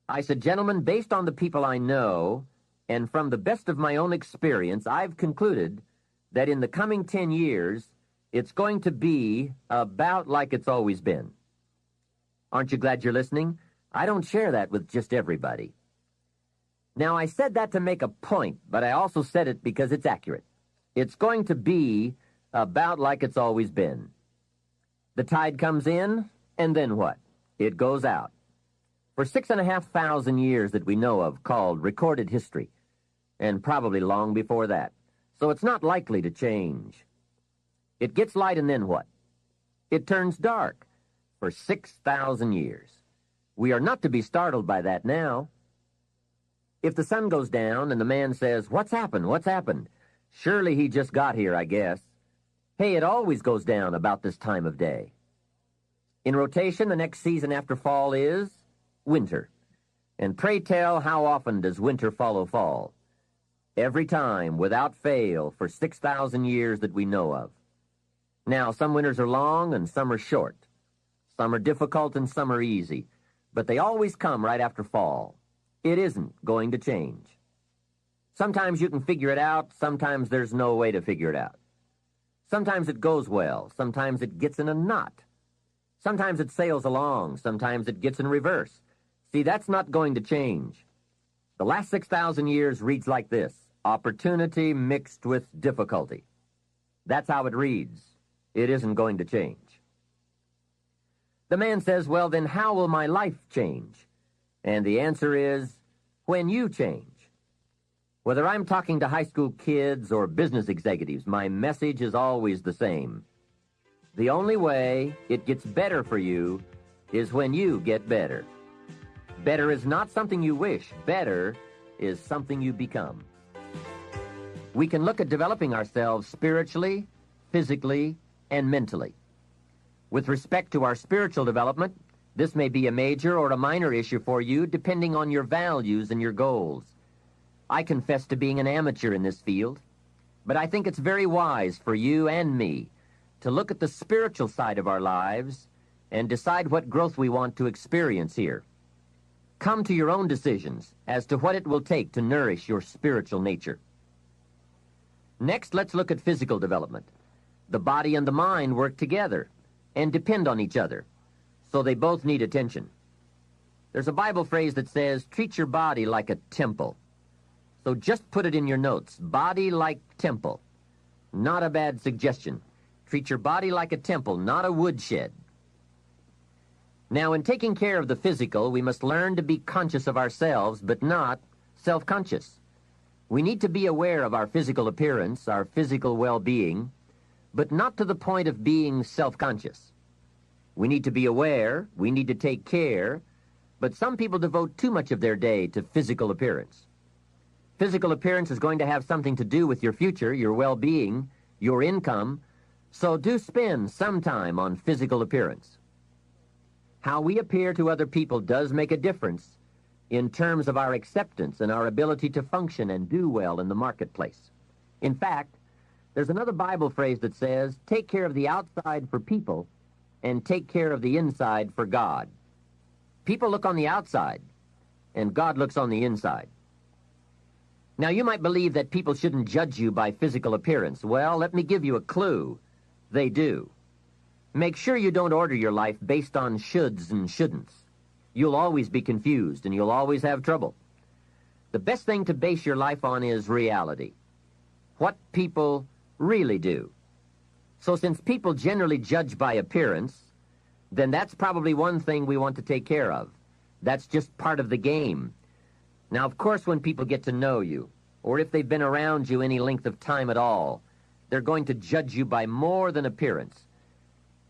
I said, "Gentlemen, based on the people I know, and from the best of my own experience, I've concluded that in the coming 10 years, it's going to be about like it's always been." Aren't you glad you're listening? I don't share that with just everybody. Now, I said that to make a point, but I also said it because it's accurate. It's going to be about like it's always been. The tide comes in, and then what? It goes out. For 6,500 years that we know of, called recorded history, and probably long before that. So it's not likely to change. It gets light, and then what? It turns dark for 6,000 years. We are not to be startled by that now. If the sun goes down and the man says, "What's happened? What's happened?" Surely he just got here, I guess. Hey, it always goes down about this time of day. In rotation, the next season after fall is winter. And pray tell, how often does winter follow fall? Every time, without fail, for 6,000 years that we know of. Now, some winters are long and some are short. Some are difficult and some are easy. But they always come right after fall. It isn't going to change. Sometimes you can figure it out. Sometimes there's no way to figure it out. Sometimes it goes well. Sometimes it gets in a knot. Sometimes it sails along. Sometimes it gets in reverse. See, that's not going to change. The last 6,000 years reads like this: opportunity mixed with difficulty. That's how it reads. It isn't going to change. The man says, "Well, then how will my life change?" And the answer is, when you change. Whether I'm talking to high school kids or business executives, my message is always the same. The only way it gets better for you is when you get better. Better is not something you wish. Better is something you become. We can look at developing ourselves spiritually, physically, and mentally. With respect to our spiritual development, this may be a major or a minor issue for you depending on your values and your goals. I confess to being an amateur in this field, but I think it's very wise for you and me to look at the spiritual side of our lives and decide what growth we want to experience here. Come to your own decisions as to what it will take to nourish your spiritual nature. Next, let's look at physical development. The body and the mind work together and depend on each other, so they both need attention. There's a Bible phrase that says, treat your body like a temple. So just put it in your notes, body like temple. Not a bad suggestion. Treat your body like a temple, not a woodshed. Now, in taking care of the physical, we must learn to be conscious of ourselves, but not self-conscious. We need to be aware of our physical appearance, our physical well-being, but not to the point of being self-conscious. We need to be aware, we need to take care, but some people devote too much of their day to physical appearance. Physical appearance is going to have something to do with your future, your well-being, your income, so do spend some time on physical appearance. How we appear to other people does make a difference in terms of our acceptance and our ability to function and do well in the marketplace. In fact, there's another Bible phrase that says, take care of the outside for people and take care of the inside for God. People look on the outside, and God looks on the inside. Now, you might believe that people shouldn't judge you by physical appearance. Well, let me give you a clue. They do. Make sure you don't order your life based on shoulds and shouldn'ts. You'll always be confused, and you'll always have trouble. The best thing to base your life on is reality. What people really do. So since people generally judge by appearance, then that's probably one thing we want to take care of. That's just part of the game. Now, of course, when people get to know you, or if they've been around you any length of time at all, they're going to judge you by more than appearance.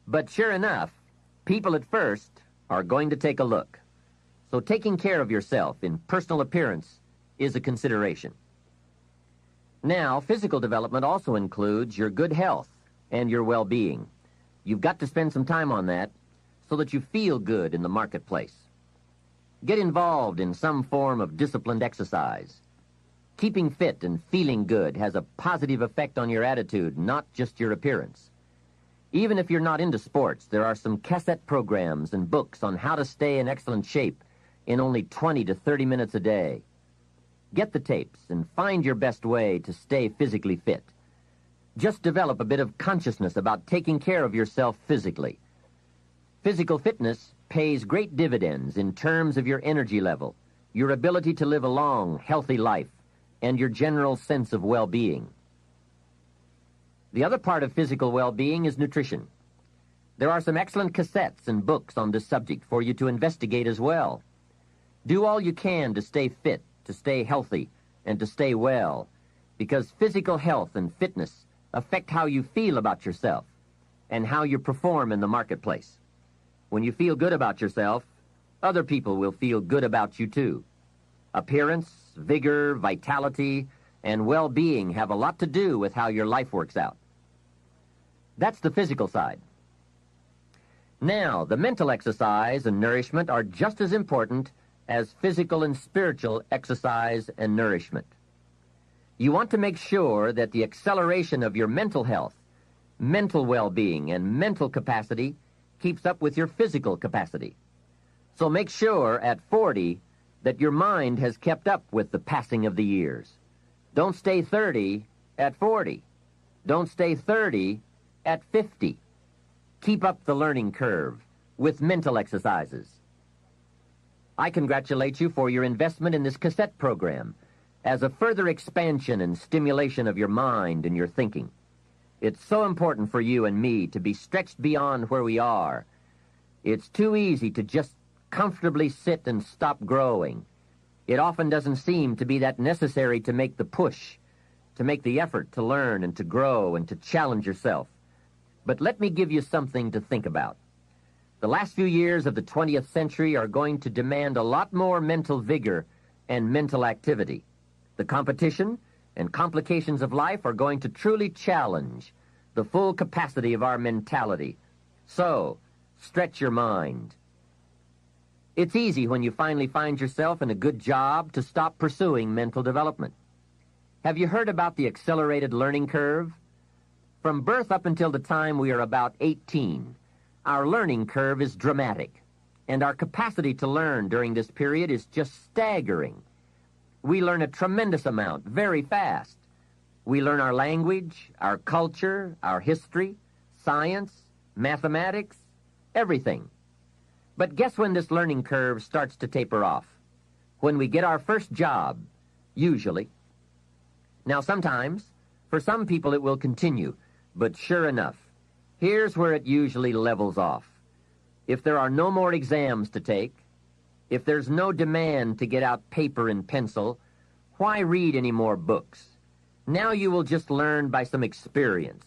But sure enough, people at first are going to take a look. So taking care of yourself in personal appearance is a consideration. Now, physical development also includes your good health and your well-being. You've got to spend some time on that so that you feel good in the marketplace. Get involved in some form of disciplined exercise. Keeping fit and feeling good has a positive effect on your attitude, not just your appearance. Even if you're not into sports, there are some cassette programs and books on how to stay in excellent shape in only 20 to 30 minutes a day. Get the tapes and find your best way to stay physically fit. Just develop a bit of consciousness about taking care of yourself physically. Physical fitness pays great dividends in terms of your energy level, your ability to live a long, healthy life, and your general sense of well-being. The other part of physical well-being is nutrition. There are some excellent cassettes and books on this subject for you to investigate as well. Do all you can to stay fit, to stay healthy, and to stay well, because physical health and fitness affect how you feel about yourself and how you perform in the marketplace. When you feel good about yourself, other people will feel good about you too. Appearance, vigor, vitality, and well-being have a lot to do with how your life works out. That's the physical side. Now, the mental exercise and nourishment are just as important as physical and spiritual exercise and nourishment. You want to make sure that the acceleration of your mental health, mental well-being, and mental capacity keeps up with your physical capacity. So make sure at 40 that your mind has kept up with the passing of the years. Don't stay 30 at 40. Don't stay 30 at 50. Keep up the learning curve with mental exercises. I congratulate you for your investment in this cassette program as a further expansion and stimulation of your mind and your thinking. It's so important for you and me to be stretched beyond where we are. It's too easy to just comfortably sit and stop growing. It often doesn't seem to be that necessary to make the push, to make the effort to learn and to grow and to challenge yourself. But let me give you something to think about. The last few years of the 20th century are going to demand a lot more mental vigor and mental activity. The competition and complications of life are going to truly challenge the full capacity of our mentality, So, stretch your mind. It's easy when you finally find yourself in a good job to stop pursuing mental development. Have you heard about the accelerated learning curve? From birth up until the time we are about 18, our learning curve is dramatic, and our capacity to learn during this period is just staggering. We learn a tremendous amount very fast. We learn our language, our culture, our history, science, mathematics, everything. But guess when this learning curve starts to taper off? When we get our first job, usually. Now sometimes, for some people it will continue, but sure enough, here's where it usually levels off. If there are no more exams to take, if there's no demand to get out paper and pencil, why read any more books? Now you will just learn by some experience,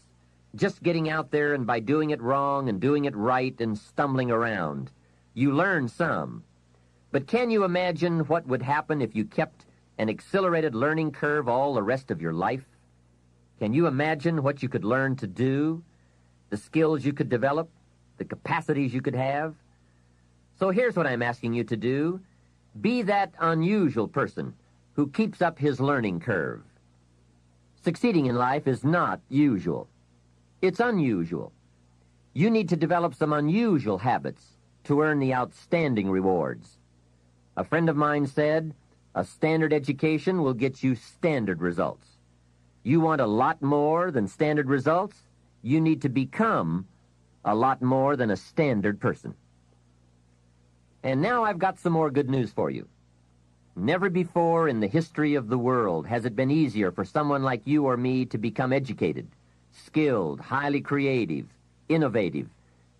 just getting out there and by doing it wrong and doing it right and stumbling around. You learn some. But can you imagine what would happen if you kept an accelerated learning curve all the rest of your life? Can you imagine what you could learn to do, the skills you could develop, the capacities you could have? So here's what I'm asking you to do. Be that unusual person who keeps up his learning curve. Succeeding in life is not usual. It's unusual. You need to develop some unusual habits to earn the outstanding rewards. A friend of mine said, a standard education will get you standard results. You want a lot more than standard results? You need to become a lot more than a standard person. And now I've got some more good news for you. Never before in the history of the world has it been easier for someone like you or me to become educated, skilled, highly creative, innovative,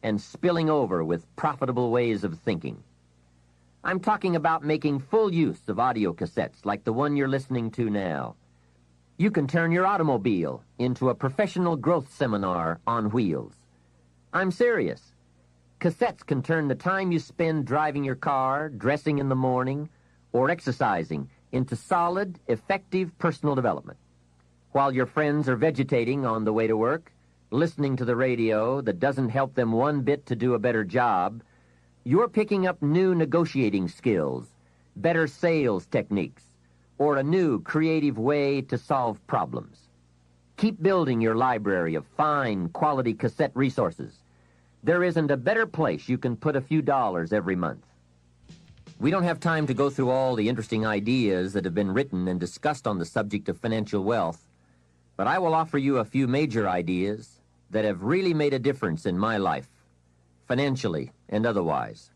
and spilling over with profitable ways of thinking. I'm talking about making full use of audio cassettes like the one you're listening to now. You can turn your automobile into a professional growth seminar on wheels. I'm serious. Cassettes can turn the time you spend driving your car, dressing in the morning, or exercising into solid, effective personal development. While your friends are vegetating on the way to work, listening to the radio that doesn't help them one bit to do a better job, you're picking up new negotiating skills, better sales techniques, or a new creative way to solve problems. Keep building your library of fine, quality cassette resources. There isn't a better place you can put a few dollars every month. We don't have time to go through all the interesting ideas that have been written and discussed on the subject of financial wealth, but I will offer you a few major ideas that have really made a difference in my life, financially and otherwise.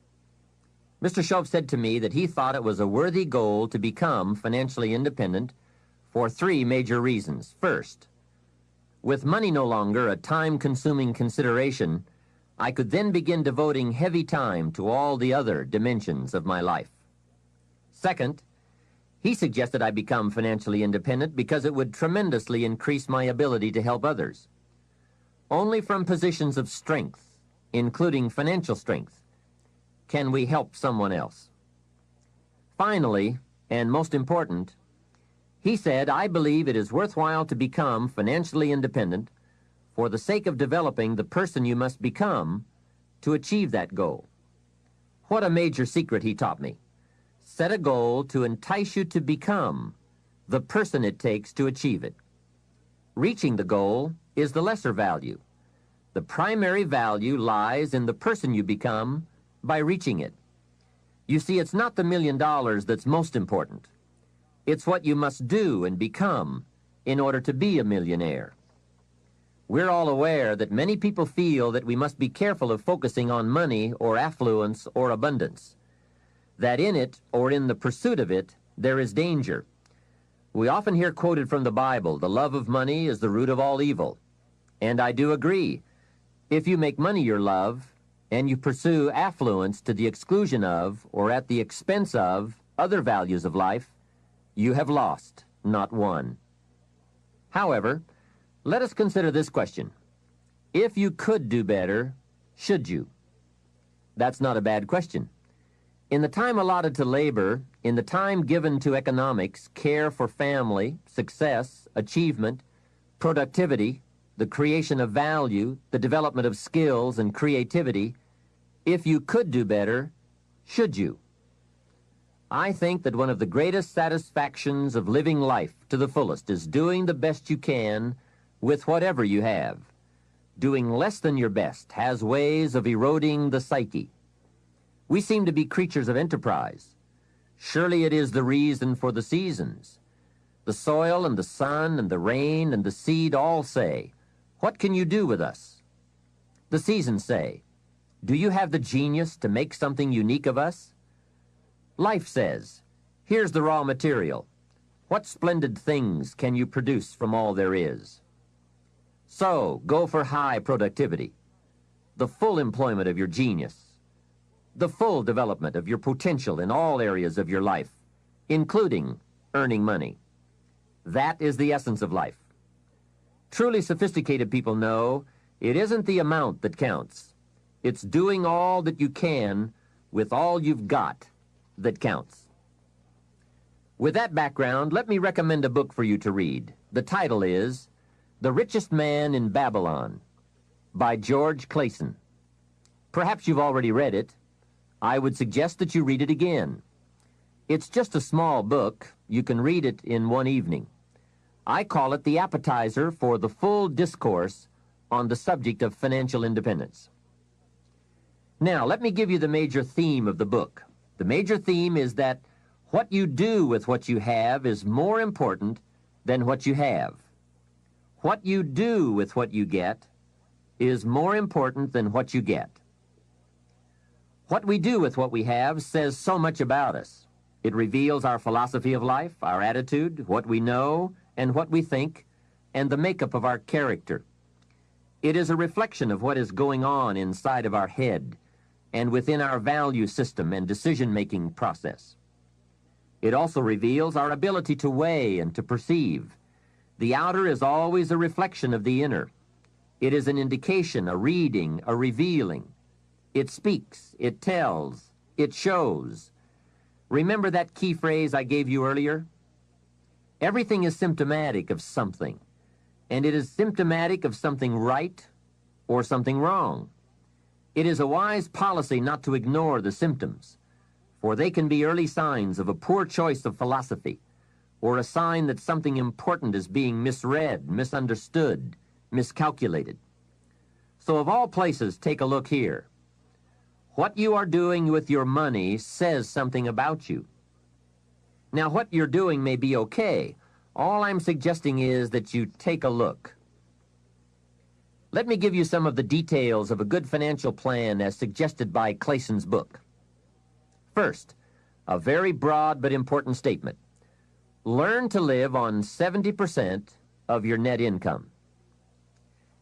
Mr. Shoaff said to me that he thought it was a worthy goal to become financially independent for three major reasons. First, with money no longer a time-consuming consideration, I could then begin devoting heavy time to all the other dimensions of my life. Second, he suggested I become financially independent because it would tremendously increase my ability to help others. Only from positions of strength, including financial strength, can we help someone else. Finally, and most important, he said, I believe it is worthwhile to become financially independent for the sake of developing the person you must become to achieve that goal. What a major secret he taught me. Set a goal to entice you to become the person it takes to achieve it. Reaching the goal is the lesser value. The primary value lies in the person you become by reaching it. You see, it's not the $1 million that's most important. It's what you must do and become in order to be a millionaire. We're all aware that many people feel that we must be careful of focusing on money or affluence or abundance, that in it or in the pursuit of it there is danger. We often hear quoted from the Bible, the love of money is the root of all evil. And I do agree. If you make money your love, and you pursue affluence to the exclusion of or at the expense of other values of life, you have lost, not won. However, let us consider this question. If you could do better, should you? That's not a bad question. In the time allotted to labor, in the time given to economics, care for family, success, achievement, productivity, the creation of value, the development of skills and creativity, if you could do better, should you? I think that one of the greatest satisfactions of living life to the fullest is doing the best you can with whatever you have. Doing less than your best has ways of eroding the psyche. We seem to be creatures of enterprise. Surely it is the reason for the seasons. The soil and the sun and the rain and the seed all say, "What can you do with us?" The seasons say, "Do you have the genius to make something unique of us?" Life says, "Here's the raw material. What splendid things can you produce from all there is?" So, go for high productivity, the full employment of your genius, the full development of your potential in all areas of your life, including earning money. That is the essence of life. Truly sophisticated people know it isn't the amount that counts. It's doing all that you can with all you've got that counts. With that background, let me recommend a book for you to read. The title is The Richest Man in Babylon by George Clason. Perhaps you've already read it. I would suggest that you read it again. It's just a small book. You can read it in one evening. I call it the appetizer for the full discourse on the subject of financial independence. Now, let me give you the major theme of the book. The major theme is that what you do with what you have is more important than what you have. What you do with what you get is more important than what you get. What we do with what we have says so much about us. It reveals our philosophy of life, our attitude, what we know, and what we think, and the makeup of our character. It is a reflection of what is going on inside of our head and within our value system and decision-making process. It also reveals our ability to weigh and to perceive. The outer is always a reflection of the inner. It is an indication, a reading, a revealing. It speaks, it tells, it shows. Remember that key phrase I gave you earlier? Everything is symptomatic of something, and it is symptomatic of something right or something wrong. It is a wise policy not to ignore the symptoms, for they can be early signs of a poor choice of philosophy, or a sign that something important is being misread, misunderstood, miscalculated. So of all places, take a look here. What you are doing with your money says something about you. Now, what you're doing may be okay. All I'm suggesting is that you take a look. Let me give you some of the details of a good financial plan as suggested by Clason's book. First, a very broad but important statement. Learn to live on 70% of your net income.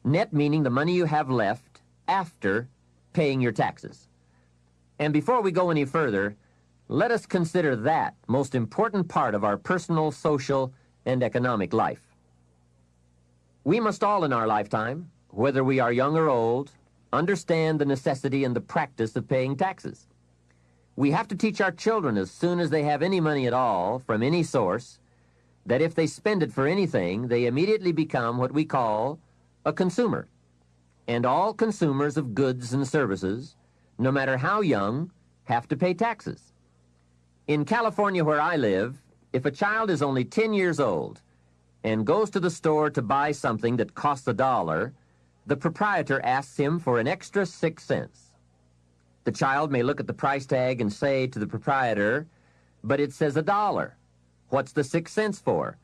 Net meaning the money you have left after paying your taxes. And before we go any further, let us consider that most important part of our personal, social, and economic life. We must all in our lifetime, whether we are young or old, understand the necessity and the practice of paying taxes. We have to teach our children as soon as they have any money at all from any source that if they spend it for anything, they immediately become what we call a consumer. And all consumers of goods and services, no matter how young, have to pay taxes. In California, where I live, if a child is only 10 years old and goes to the store to buy something that costs $1, the proprietor asks him for an extra 6 cents. The child may look at the price tag and say to the proprietor, "But it says $1. What's the 6 cents for?"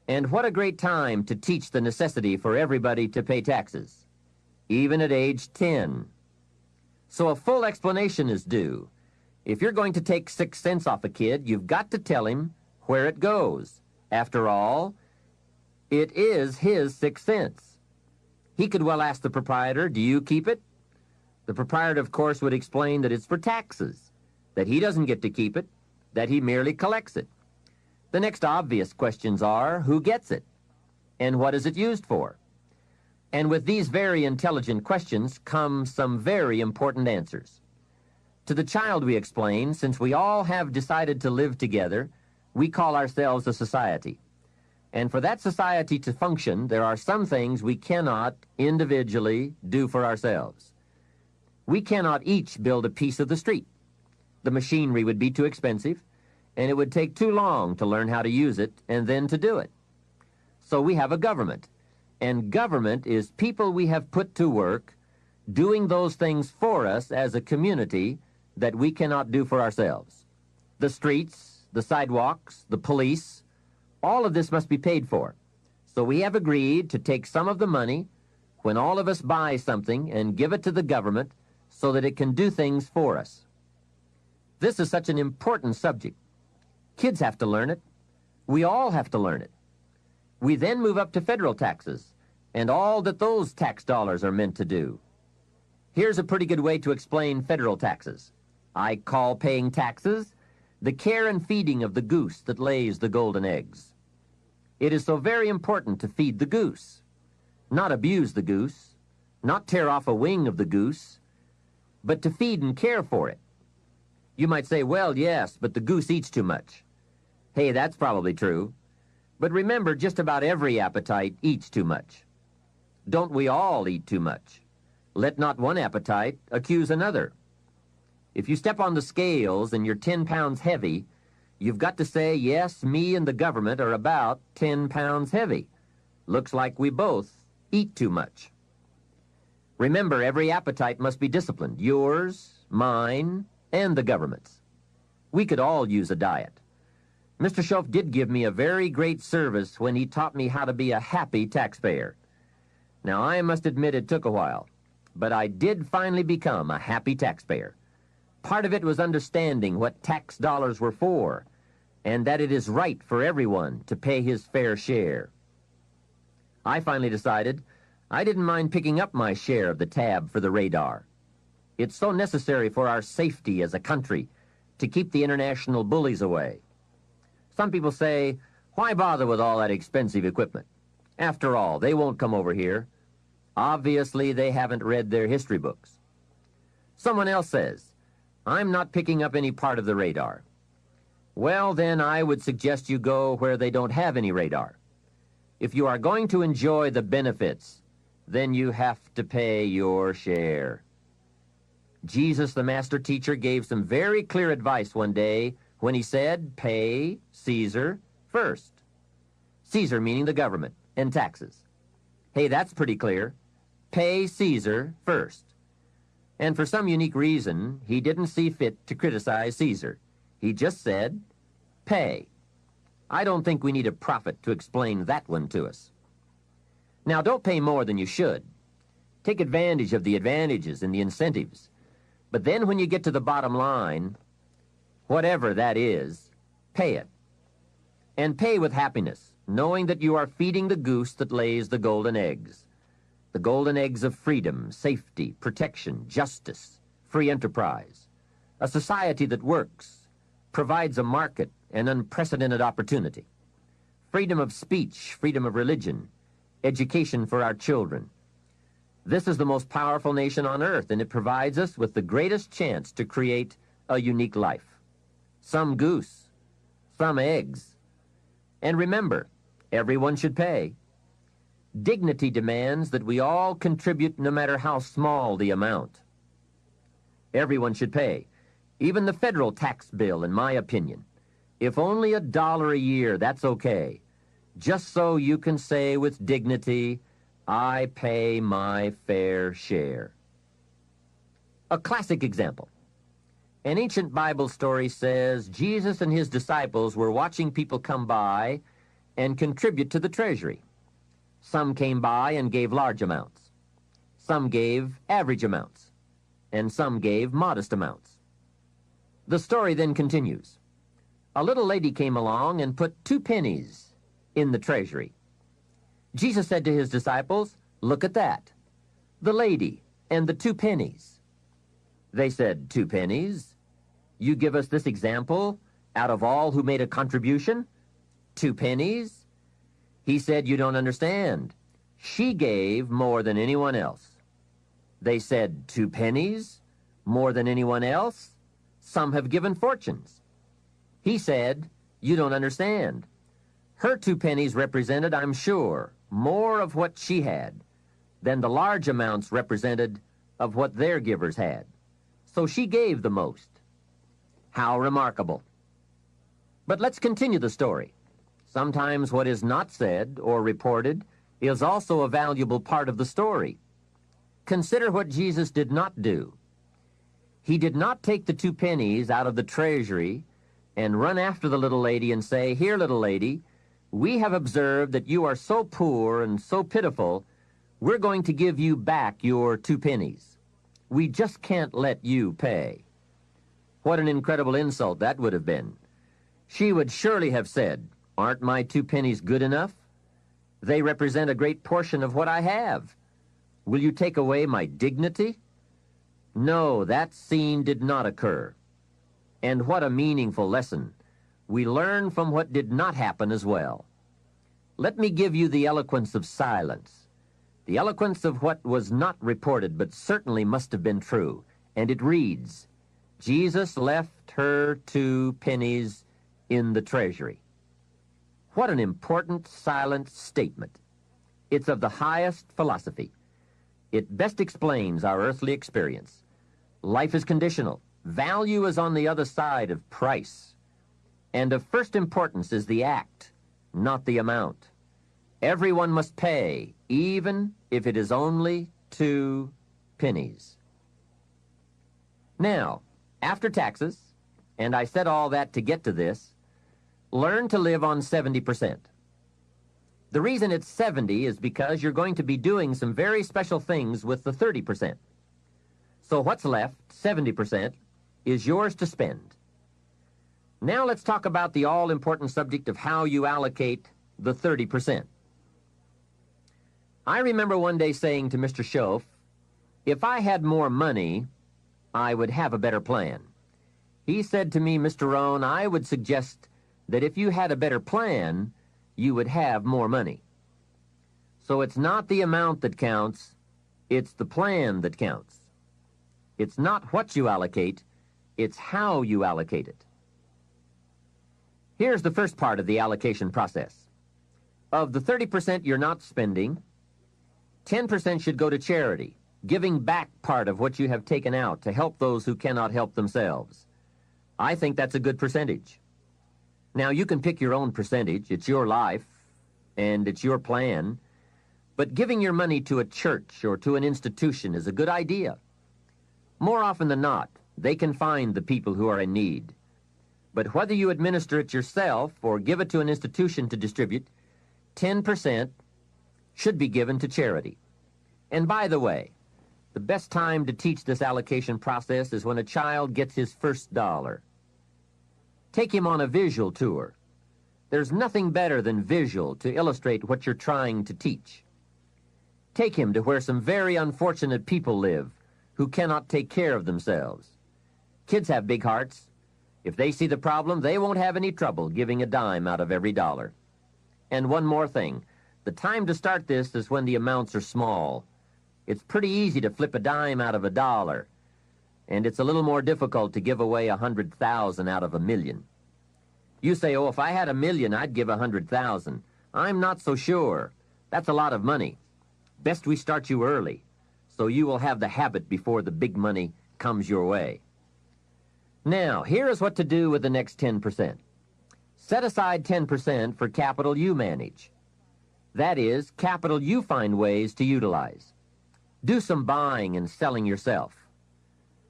And what a great time to teach the necessity for everybody to pay taxes, even at age 10. So a full explanation is due. If you're going to take 6 cents off a kid, you've got to tell him where it goes. After all, it is his 6 cents. He could well ask the proprietor, "Do you keep it?" The proprietor, of course, would explain that it's for taxes, that he doesn't get to keep it, that he merely collects it. The next obvious questions are, who gets it? And what is it used for? And with these very intelligent questions come some very important answers. To the child we explain, since we all have decided to live together, we call ourselves a society. And for that society to function, there are some things we cannot individually do for ourselves. We cannot each build a piece of the street. The machinery would be too expensive, and it would take too long to learn how to use it and then to do it. So we have a government, and government is people we have put to work doing those things for us as a community that we cannot do for ourselves. The streets, the sidewalks, the police, all of this must be paid for. So we have agreed to take some of the money when all of us buy something and give it to the government so that it can do things for us. This is such an important subject. Kids have to learn it. We all have to learn it. We then move up to federal taxes and all that those tax dollars are meant to do. Here's a pretty good way to explain federal taxes. I call paying taxes the care and feeding of the goose that lays the golden eggs. It is so very important to feed the goose, not abuse the goose, not tear off a wing of the goose, but to feed and care for it. You might say, well, yes, but the goose eats too much. Hey, that's probably true. But remember, just about every appetite eats too much. Don't we all eat too much? Let not one appetite accuse another. If you step on the scales and you're 10 pounds heavy, you've got to say, yes, me and the government are about 10 pounds heavy. Looks like we both eat too much. Remember, every appetite must be disciplined. Yours, mine, and the government's. We could all use a diet. Mr. Schoaf did give me a very great service when he taught me how to be a happy taxpayer. Now, I must admit it took a while, but I did finally become a happy taxpayer. Part of it was understanding what tax dollars were for, and that it is right for everyone to pay his fair share. I finally decided I didn't mind picking up my share of the tab for the radar. It's so necessary for our safety as a country to keep the international bullies away. Some people say, why bother with all that expensive equipment? After all, they won't come over here. Obviously, they haven't read their history books. Someone else says, I'm not picking up any part of the radar. Well, then I would suggest you go where they don't have any radar. If you are going to enjoy the benefits, then you have to pay your share. Jesus, the master teacher, gave some very clear advice one day when he said, pay Caesar first. Caesar meaning the government and taxes. Hey, that's pretty clear. Pay Caesar first. And for some unique reason, he didn't see fit to criticize Caesar. He just said, pay. I don't think we need a prophet to explain that one to us. Now, don't pay more than you should. Take advantage of the advantages and the incentives. But then when you get to the bottom line, whatever that is, pay it. And pay with happiness, knowing that you are feeding the goose that lays the golden eggs. The golden eggs of freedom, safety, protection, justice, free enterprise. A society that works, provides a market and unprecedented opportunity. Freedom of speech, freedom of religion, education for our children. This is the most powerful nation on earth, and it provides us with the greatest chance to create a unique life. Some goose, some eggs. And remember, everyone should pay. Dignity demands that we all contribute no matter how small the amount. Everyone should pay. Even the federal tax bill, in my opinion. If only $1 a year, that's okay. Just so you can say with dignity, I pay my fair share. A classic example. An ancient Bible story says Jesus and his disciples were watching people come by and contribute to the treasury. Some came by and gave large amounts. Some gave average amounts. And some gave modest amounts. The story then continues. A little lady came along and put 2 pennies in the treasury. Jesus said to his disciples, look at that, the lady and the 2 pennies. They said, 2 pennies? You give us this example out of all who made a contribution? 2 pennies? He said, you don't understand. She gave more than anyone else. They said, 2 pennies? More than anyone else? Some have given fortunes. He said, you don't understand. Her 2 pennies represented, I'm sure, more of what she had than the large amounts represented of what their givers had. So she gave the most. How remarkable. But let's continue the story. Sometimes what is not said or reported is also a valuable part of the story. Consider what Jesus did not do. He did not take the 2 pennies out of the treasury and run after the little lady and say, "Here, little lady, we have observed that you are so poor and so pitiful, we're going to give you back your 2 pennies. We just can't let you pay." What an incredible insult that would have been. She would surely have said, "Aren't my 2 pennies good enough? They represent a great portion of what I have. Will you take away my dignity?" No, that scene did not occur. And what a meaningful lesson. We learn from what did not happen as well. Let me give you the eloquence of silence, the eloquence of what was not reported but certainly must have been true. And it reads, Jesus left her 2 pennies in the treasury. What an important silent statement. It's of the highest philosophy. It best explains our earthly experience. Life is conditional. Value is on the other side of price. And of first importance is the act, not the amount. Everyone must pay, even if it is only 2 pennies. Now, after taxes, and I said all that to get to this, learn to live on 70%. The reason it's 70 is because you're going to be doing some very special things with the 30%. So what's left, 70%, is yours to spend. Now let's talk about the all-important subject of how you allocate the 30%. I remember one day saying to Mr. Schoaf, if I had more money, I would have a better plan. He said to me, Mr. Rohn, I would suggest that if you had a better plan, you would have more money. So it's not the amount that counts, it's the plan that counts. It's not what you allocate, it's how you allocate it. Here's the first part of the allocation process. Of the 30% you're not spending, 10% should go to charity, giving back part of what you have taken out to help those who cannot help themselves. I think that's a good percentage. Now, you can pick your own percentage. It's your life, and it's your plan. But giving your money to a church or to an institution is a good idea. More often than not, they can find the people who are in need. But whether you administer it yourself or give it to an institution to distribute, 10% should be given to charity. And by the way, the best time to teach this allocation process is when a child gets his first dollar. Take him on a visual tour. There's nothing better than visual to illustrate what you're trying to teach. Take him to where some very unfortunate people live who cannot take care of themselves. Kids have big hearts. If they see the problem, they won't have any trouble giving a dime out of every dollar. And one more thing. The time to start this is when the amounts are small. It's pretty easy to flip a dime out of a dollar, and it's a little more difficult to give away 100,000 out of 1,000,000. You say, oh, if I had 1,000,000, I'd give 100,000. I'm not so sure. That's a lot of money. Best we start you early, so you will have the habit before the big money comes your way. Now, here is what to do with the next 10%. Set aside 10% for capital you manage. That is, capital you find ways to utilize. Do some buying and selling yourself.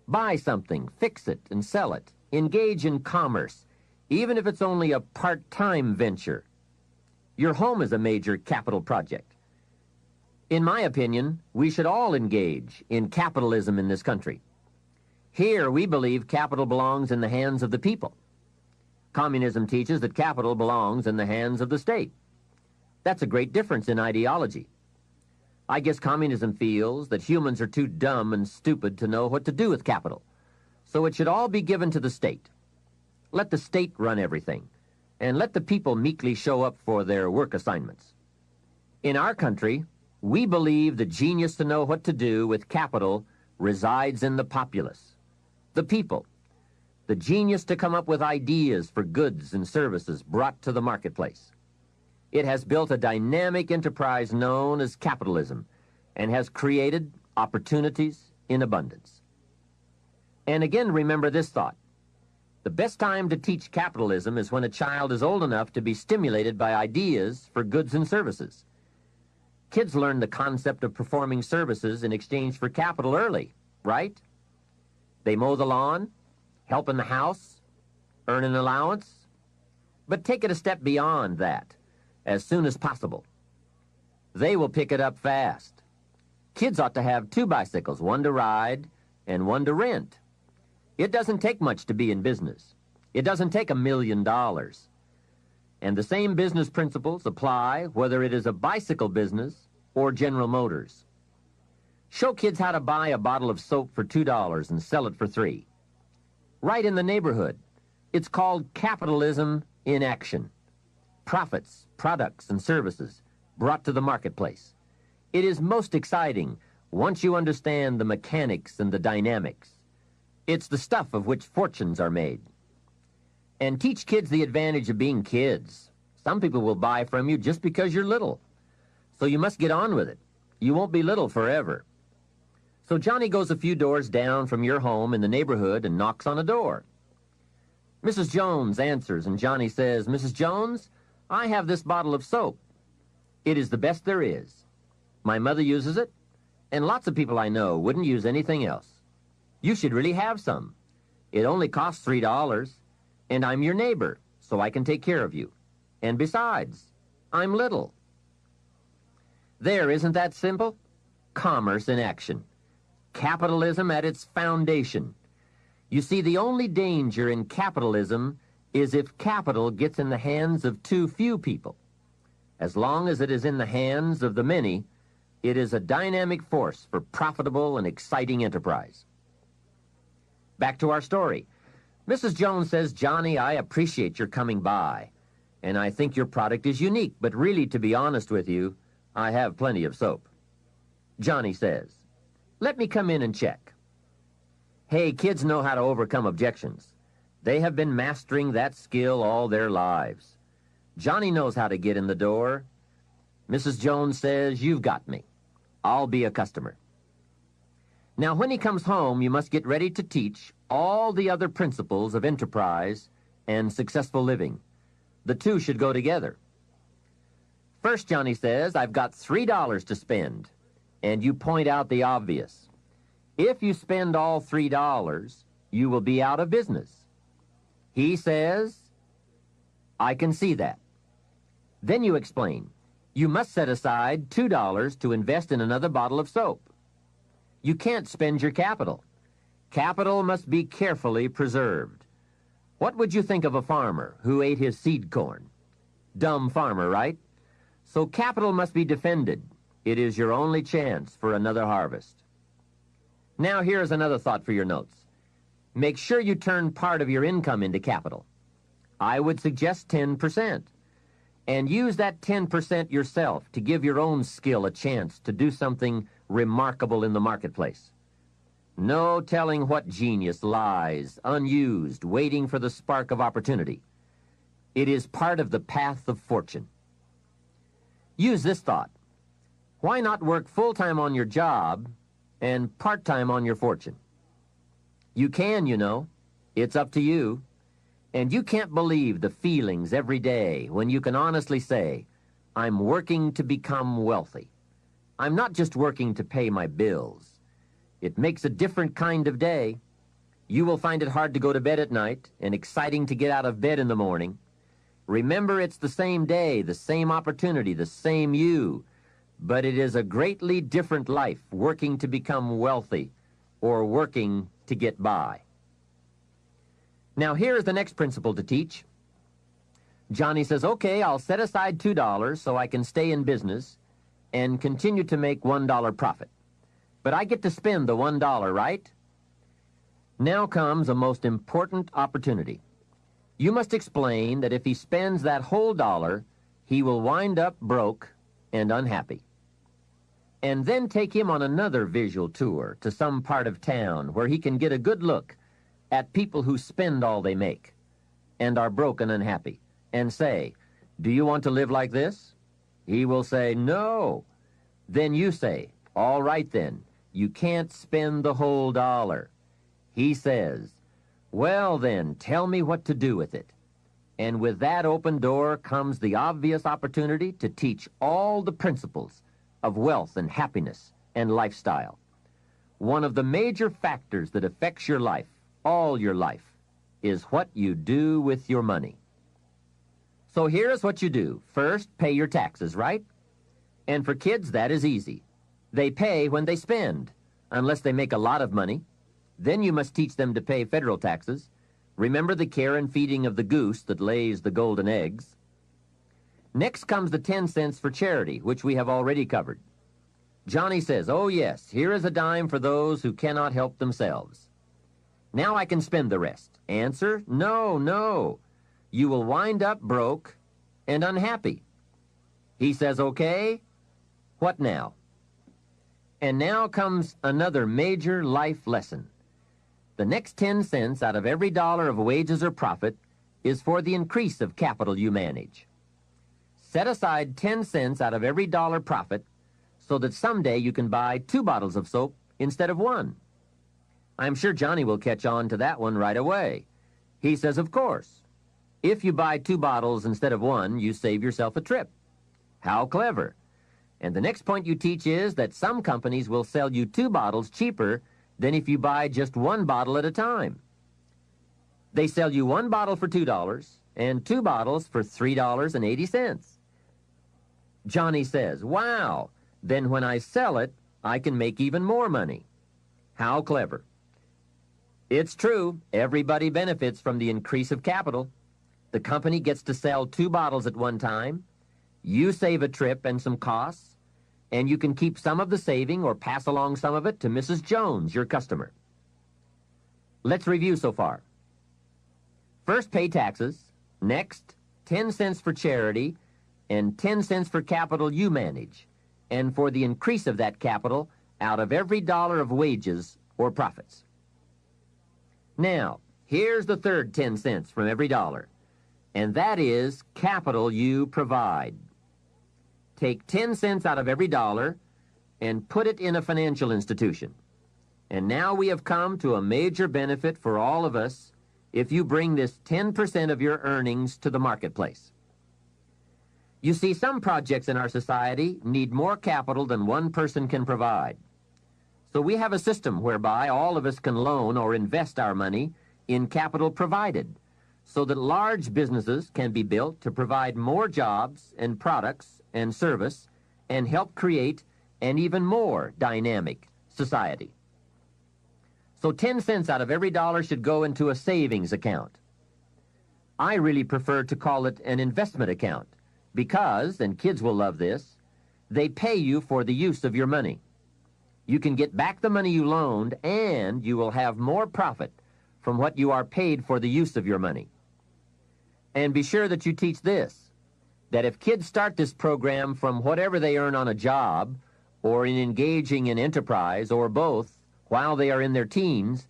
Buy something, fix it, and sell it. Engage in commerce, even if it's only a part-time venture. Your home is a major capital project. In my opinion, we should all engage in capitalism in this country. Here, we believe capital belongs in the hands of the people. Communism teaches that capital belongs in the hands of the state. That's a great difference in ideology. I guess communism feels that humans are too dumb and stupid to know what to do with capital, so it should all be given to the state. Let the state run everything, and let the people meekly show up for their work assignments. In our country, we believe the genius to know what to do with capital resides in the populace, the people, the genius to come up with ideas for goods and services brought to the marketplace. It has built a dynamic enterprise known as capitalism and has created opportunities in abundance. And again, remember this thought. The best time to teach capitalism is when a child is old enough to be stimulated by ideas for goods and services. Kids learn the concept of performing services in exchange for capital early, right? They mow the lawn, help in the house, earn an allowance. But take it a step beyond that, as soon as possible. They will pick it up fast. Kids ought to have 2 bicycles, one to ride and one to rent. It doesn't take much to be in business. It doesn't take $1 million. And the same business principles apply whether it is a bicycle business or General Motors. Show kids how to buy a bottle of soap for $2 and sell it for $3. Right in the neighborhood. It's called capitalism in action. Profits, products, and services brought to the marketplace. It is most exciting once you understand the mechanics and the dynamics. It's the stuff of which fortunes are made. And teach kids the advantage of being kids. Some people will buy from you just because you're little. So you must get on with it. You won't be little forever. So Johnny goes a few doors down from your home in the neighborhood and knocks on a door. Mrs. Jones answers, and Johnny says, "Mrs. Jones, I have this bottle of soap. It is the best there is. My mother uses it, and lots of people I know wouldn't use anything else. You should really have some. It only costs $3, and I'm your neighbor, so I can take care of you. And besides, I'm little." There, isn't that simple? Commerce in action. Capitalism at its foundation. You see, the only danger in capitalism is if capital gets in the hands of too few people. As long as it is in the hands of the many, it is a dynamic force for profitable and exciting enterprise. Back to our story. Mrs. Jones says, "Johnny, I appreciate your coming by, and I think your product is unique, but really, to be honest with you, I have plenty of soap." Johnny says, "Let me come in and check." Hey, kids know how to overcome objections. They have been mastering that skill all their lives. Johnny knows how to get in the door. Mrs. Jones says, "You've got me. I'll be a customer." Now, when he comes home, you must get ready to teach all the other principles of enterprise and successful living. The two should go together. First, Johnny says, "I've got $3 to spend," and you point out the obvious. If you spend all $3, you will be out of business. He says, "I can see that." Then you explain, you must set aside $2 to invest in another bottle of soap. You can't spend your capital. Capital must be carefully preserved. What would you think of a farmer who ate his seed corn? Dumb farmer, right? So capital must be defended. It is your only chance for another harvest. Now here's another thought for your notes. Make sure you turn part of your income into capital. I would suggest 10%. And use that 10% yourself to give your own skill a chance to do something remarkable in the marketplace. No telling what genius lies, unused, waiting for the spark of opportunity. It is part of the path of fortune. Use this thought. Why not work full-time on your job and part-time on your fortune? You can, you know. It's up to you. And you can't believe the feelings every day when you can honestly say, "I'm working to become wealthy. I'm not just working to pay my bills." It makes a different kind of day. You will find it hard to go to bed at night and exciting to get out of bed in the morning. Remember, it's the same day, the same opportunity, the same you, but it is a greatly different life working to become wealthy or working to get by. Now, here is the next principle to teach. Johnny says, "Okay, I'll set aside $2 so I can stay in business and continue to make $1 profit. But I get to spend the $1, right?" Now comes a most important opportunity. You must explain that if he spends that whole dollar, he will wind up broke and unhappy. And then take him on another visual tour to some part of town where he can get a good look at people who spend all they make and are broke and unhappy, and say, "Do you want to live like this?" He will say, "No." Then you say, "All right then, you can't spend the whole dollar." He says, "Well then, tell me what to do with it." And with that open door comes the obvious opportunity to teach all the principles of wealth and happiness and lifestyle. One of the major factors that affects your life, all your life, is what you do with your money. So here's what you do. First, pay your taxes, right? And for kids, that is easy. They pay when they spend, unless they make a lot of money. Then you must teach them to pay federal taxes. Remember the care and feeding of the goose that lays the golden eggs. Next comes the 10 cents for charity, which we have already covered. Johnny says, "Oh yes, here is a dime for those who cannot help themselves." Now I can spend the rest. Answer, no, no. You will wind up broke and unhappy. He says, "Okay, what now?" And now comes another major life lesson. The next 10 cents out of every dollar of wages or profit is for the increase of capital you manage. Set aside 10 cents out of every dollar profit so that someday you can buy 2 bottles of soap instead of 1. I'm sure Johnny will catch on to that one right away. He says, "Of course. If you buy 2 bottles instead of 1, you save yourself a trip." How clever. And the next point you teach is that some companies will sell you 2 bottles cheaper than if you buy just 1 bottle at a time. They sell you 1 bottle for $2 and 2 bottles for $3.80. Johnny says, "Wow, then when I sell it, I can make even more money." How clever. It's true, everybody benefits from the increase of capital. The company gets to sell 2 bottles at one time. You save a trip and some costs, and you can keep some of the saving or pass along some of it to Mrs. Jones, your customer. Let's review so far. First, pay taxes. Next, 10 cents for charity and 10 cents for capital you manage, and for the increase of that capital out of every dollar of wages or profits. Now, here's the third 10 cents from every dollar, and that is capital you provide. Take 10 cents out of every dollar and put it in a financial institution. And now we have come to a major benefit for all of us if you bring this 10% of your earnings to the marketplace. You see, some projects in our society need more capital than one person can provide. So we have a system whereby all of us can loan or invest our money in capital provided, so that large businesses can be built to provide more jobs and products and service and help create an even more dynamic society. So 10 cents out of every dollar should go into a savings account. I really prefer to call it an investment account because, and kids will love this, they pay you for the use of your money. You can get back the money you loaned, and you will have more profit from what you are paid for the use of your money. And be sure that you teach this, that if kids start this program from whatever they earn on a job or in engaging in enterprise or both while they are in their teens,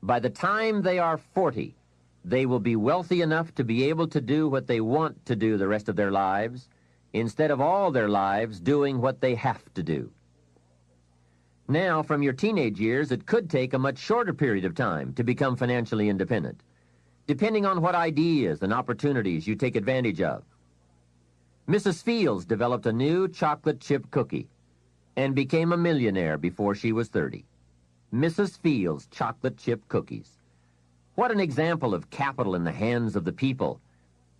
by the time they are 40, they will be wealthy enough to be able to do what they want to do the rest of their lives, instead of all their lives doing what they have to do. Now, from your teenage years, it could take a much shorter period of time to become financially independent, depending on what ideas and opportunities you take advantage of. Mrs. Fields developed a new chocolate chip cookie and became a millionaire before she was 30. Mrs. Fields chocolate chip cookies. What an example of capital in the hands of the people,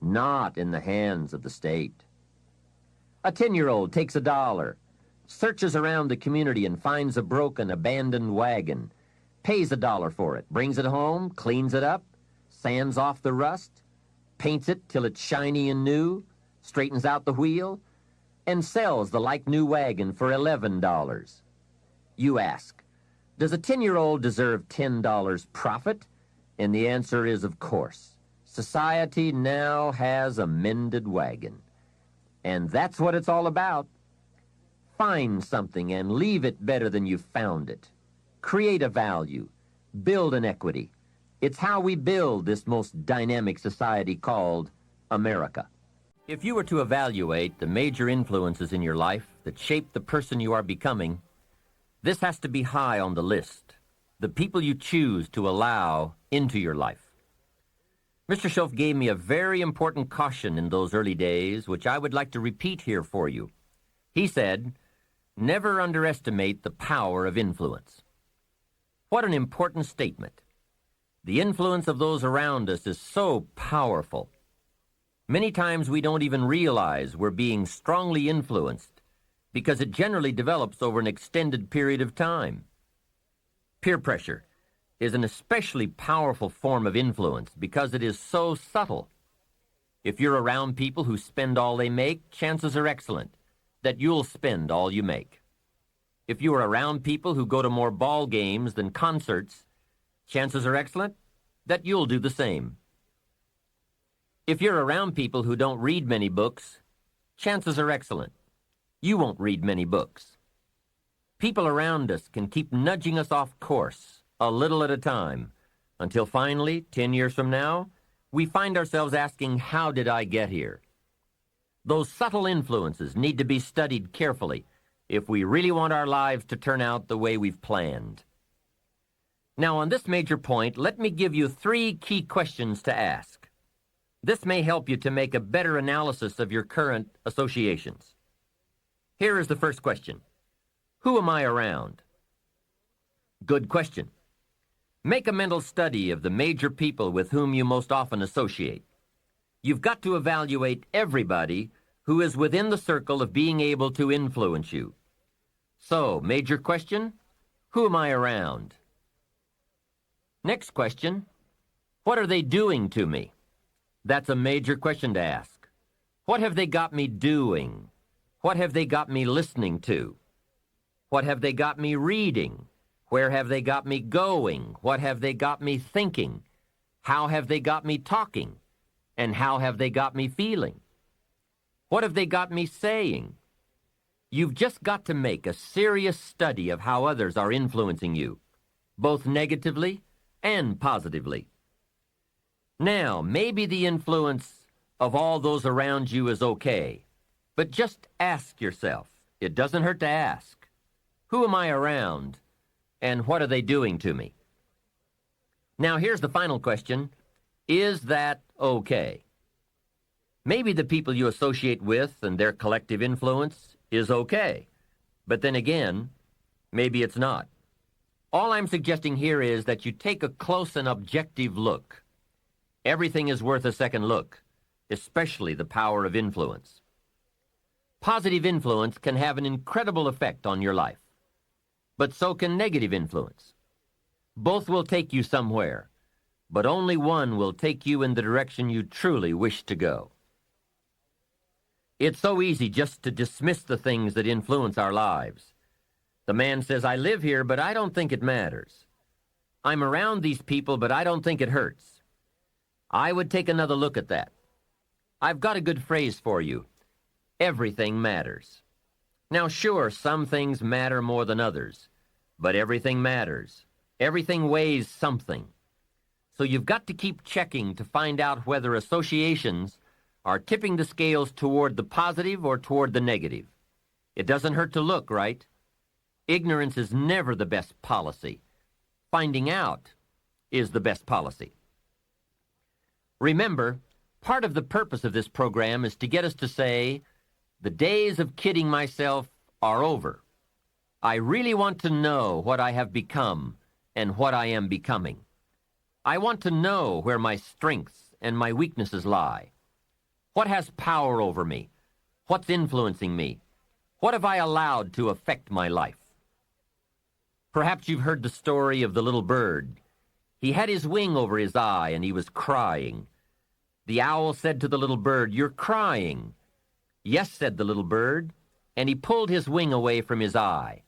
not in the hands of the state. A 10-year-old takes $1, searches around the community and finds a broken, abandoned wagon, pays $1 for it, brings it home, cleans it up, sands off the rust, paints it till it's shiny and new, straightens out the wheel, and sells the like-new wagon for $11. You ask, does a 10-year-old deserve $10 profit? And the answer is, of course. Society now has a mended wagon. And that's what it's all about. Find something and leave it better than you found it. Create a value. Build an equity. It's how we build this most dynamic society called America. If you were to evaluate the major influences in your life that shape the person you are becoming, this has to be high on the list, the people you choose to allow into your life. Mr. Schoaf gave me a very important caution in those early days, which I would like to repeat here for you. He said, "Never underestimate the power of influence." What an important statement. The influence of those around us is so powerful. Many times we don't even realize we're being strongly influenced because it generally develops over an extended period of time. Peer pressure is an especially powerful form of influence because it is so subtle. If you're around people who spend all they make, chances are excellent that you'll spend all you make. If you are around people who go to more ball games than concerts, chances are excellent that you'll do the same. If you're around people who don't read many books, chances are excellent you won't read many books. People around us can keep nudging us off course a little at a time until finally, 10 years from now, we find ourselves asking, how did I get here? Those subtle influences need to be studied carefully if we really want our lives to turn out the way we've planned. Now, on this major point, let me give you 3 key questions to ask. This may help you to make a better analysis of your current associations. Here is the first question. Who am I around? Good question. Make a mental study of the major people with whom you most often associate. You've got to evaluate everybody who is within the circle of being able to influence you. So, major question, who am I around? Next question, what are they doing to me? That's a major question to ask. What have they got me doing? What have they got me listening to? What have they got me reading? Where have they got me going? What have they got me thinking? How have they got me talking? And how have they got me feeling? What have they got me saying? You've just got to make a serious study of how others are influencing you, both negatively and positively. Now, maybe the influence of all those around you is okay, but just ask yourself, it doesn't hurt to ask, who am I around and what are they doing to me? Now, here's the final question, is that okay? Maybe the people you associate with and their collective influence is okay, but then again, maybe it's not. All I'm suggesting here is that you take a close and objective look. Everything is worth a second look, especially the power of influence. Positive influence can have an incredible effect on your life, but so can negative influence. Both will take you somewhere, but only one will take you in the direction you truly wish to go. It's so easy just to dismiss the things that influence our lives. The man says, I live here, but I don't think it matters. I'm around these people, but I don't think it hurts. I would take another look at that. I've got a good phrase for you. Everything matters. Now, sure, some things matter more than others, but everything matters. Everything weighs something. So you've got to keep checking to find out whether associations are tipping the scales toward the positive or toward the negative. It doesn't hurt to look, right? Ignorance is never the best policy. Finding out is the best policy. Remember, part of the purpose of this program is to get us to say, the days of kidding myself are over. I really want to know what I have become and what I am becoming. I want to know where my strengths and my weaknesses lie. What has power over me? What's influencing me? What have I allowed to affect my life? Perhaps you've heard the story of the little bird. He had his wing over his eye and he was crying. The owl said to the little bird, "You're crying." "Yes," said the little bird, and he pulled his wing away from his eye.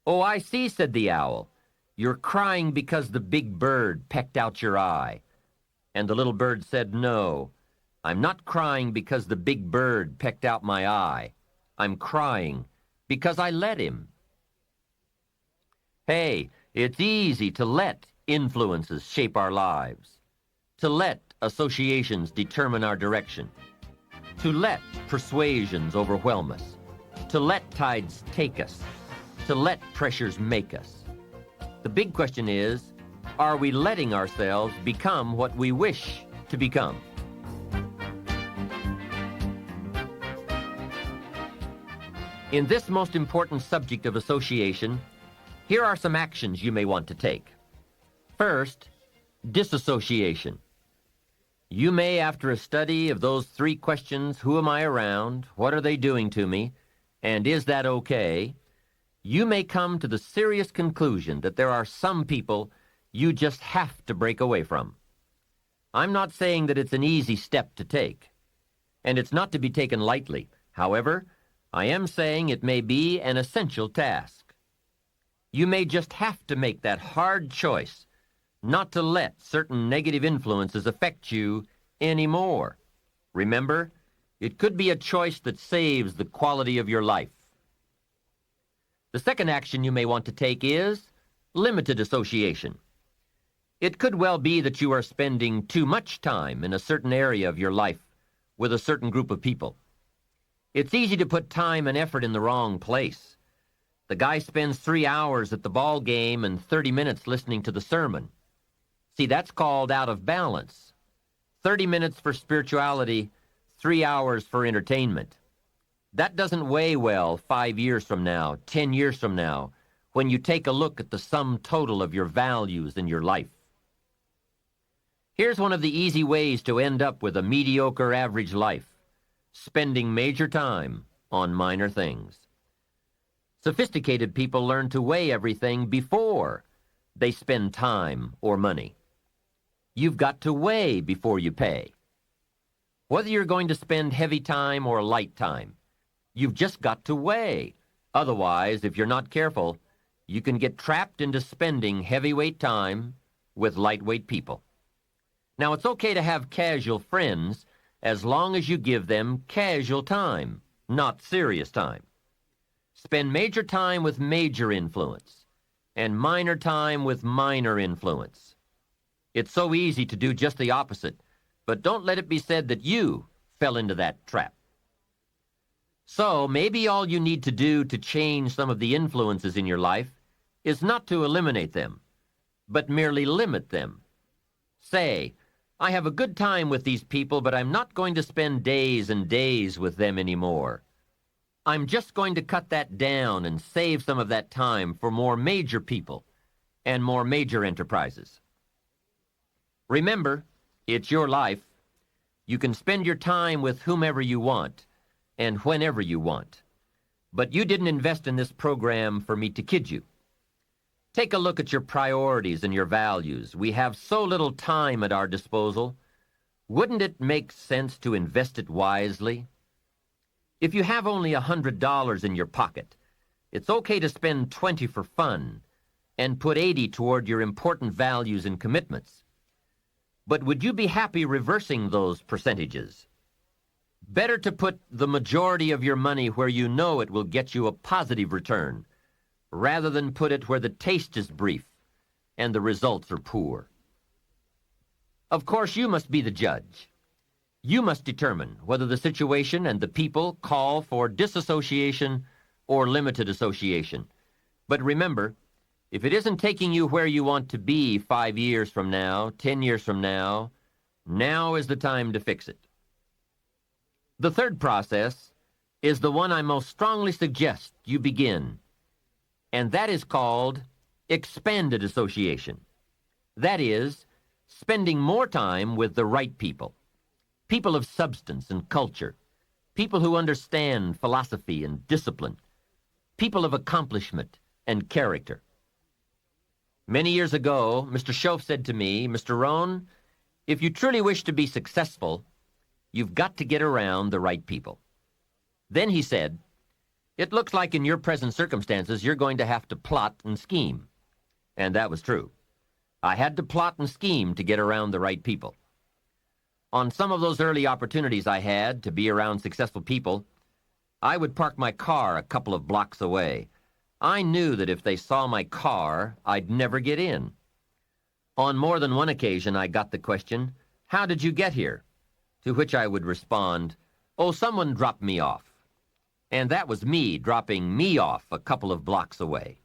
"Oh, I see," said the owl. "You're crying because the big bird pecked out your eye." And the little bird said, "No, I'm not crying because the big bird pecked out my eye. I'm crying because I let him." Hey, it's easy to let influences shape our lives, to let associations determine our direction. to let persuasions overwhelm us, to let tides take us, to let pressures make us. The big question is, are we letting ourselves become what we wish to become? In this most important subject of association, here are some actions you may want to take. First, disassociation. You may, after a study of those 3 questions, who am I around, what are they doing to me, and is that okay, you may come to the serious conclusion that there are some people you just have to break away from. I'm not saying that it's an easy step to take, and it's not to be taken lightly. However, I am saying it may be an essential task. You may just have to make that hard choice not to let certain negative influences affect you anymore. Remember, it could be a choice that saves the quality of your life. The second action you may want to take is limited association. It could well be that you are spending too much time in a certain area of your life with a certain group of people. It's easy to put time and effort in the wrong place. The guy spends 3 hours at the ball game and 30 minutes listening to the sermon. See, that's called out of balance. 30 minutes for spirituality, 3 hours for entertainment. That doesn't weigh well 5 years from now, 10 years from now, when you take a look at the sum total of your values in your life. Here's one of the easy ways to end up with a mediocre average life: spending major time on minor things. Sophisticated people learn to weigh everything before they spend time or money. You've got to weigh before you pay. Whether you're going to spend heavy time or light time, you've just got to weigh. Otherwise, if you're not careful, you can get trapped into spending heavyweight time with lightweight people. Now, it's okay to have casual friends as long as you give them casual time, not serious time. Spend major time with major influence and minor time with minor influence. It's so easy to do just the opposite, but don't let it be said that you fell into that trap. So maybe all you need to do to change some of the influences in your life is not to eliminate them, but merely limit them. Say, I have a good time with these people, but I'm not going to spend days and days with them anymore. I'm just going to cut that down and save some of that time for more major people and more major enterprises. Remember, it's your life. You can spend your time with whomever you want and whenever you want. But you didn't invest in this program for me to kid you. Take a look at your priorities and your values. We have so little time at our disposal. Wouldn't it make sense to invest it wisely? If you have only $100 in your pocket, it's okay to spend $20 for fun and put $80 toward your important values and commitments. But would you be happy reversing those percentages? Better to put the majority of your money where you know it will get you a positive return, rather than put it where the taste is brief and the results are poor. Of course, you must be the judge. You must determine whether the situation and the people call for disassociation or limited association. But remember, if it isn't taking you where you want to be 5 years from now, 10 years from now, now is the time to fix it. The third process is the one I most strongly suggest you begin, and that is called expanded association. That is, spending more time with the right people, people of substance and culture, people who understand philosophy and discipline, people of accomplishment and character. Many years ago, Mr. Schoaf said to me, Mr. Rohn, if you truly wish to be successful, you've got to get around the right people. Then he said, it looks like in your present circumstances you're going to have to plot and scheme. And that was true. I had to plot and scheme to get around the right people. On some of those early opportunities I had to be around successful people, I would park my car a couple of blocks away. I knew that if they saw my car, I'd never get in. On more than one occasion, I got the question, how did you get here? To which I would respond, Oh, someone dropped me off. And that was me dropping me off a couple of blocks away.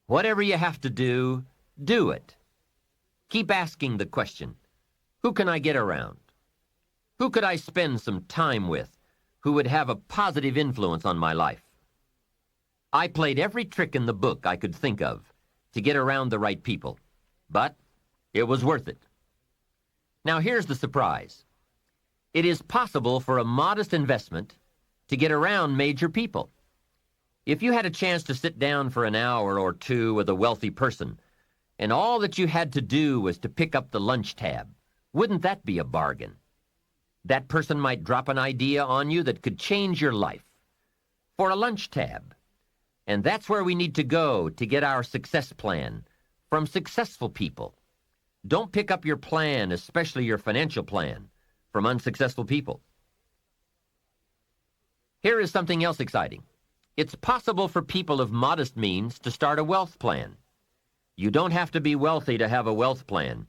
Whatever you have to do, do it. Keep asking the question, who can I get around? Who could I spend some time with who would have a positive influence on my life? I played every trick in the book I could think of to get around the right people, but it was worth it. Now here's the surprise. It is possible for a modest investment to get around major people. If you had a chance to sit down for an hour or two with a wealthy person, and all that you had to do was to pick up the lunch tab, wouldn't that be a bargain? That person might drop an idea on you that could change your life. For a lunch tab. And that's where we need to go to get our success plan from successful people. Don't pick up your plan, especially your financial plan, from unsuccessful people. Here is something else exciting. It's possible for people of modest means to start a wealth plan. You don't have to be wealthy to have a wealth plan.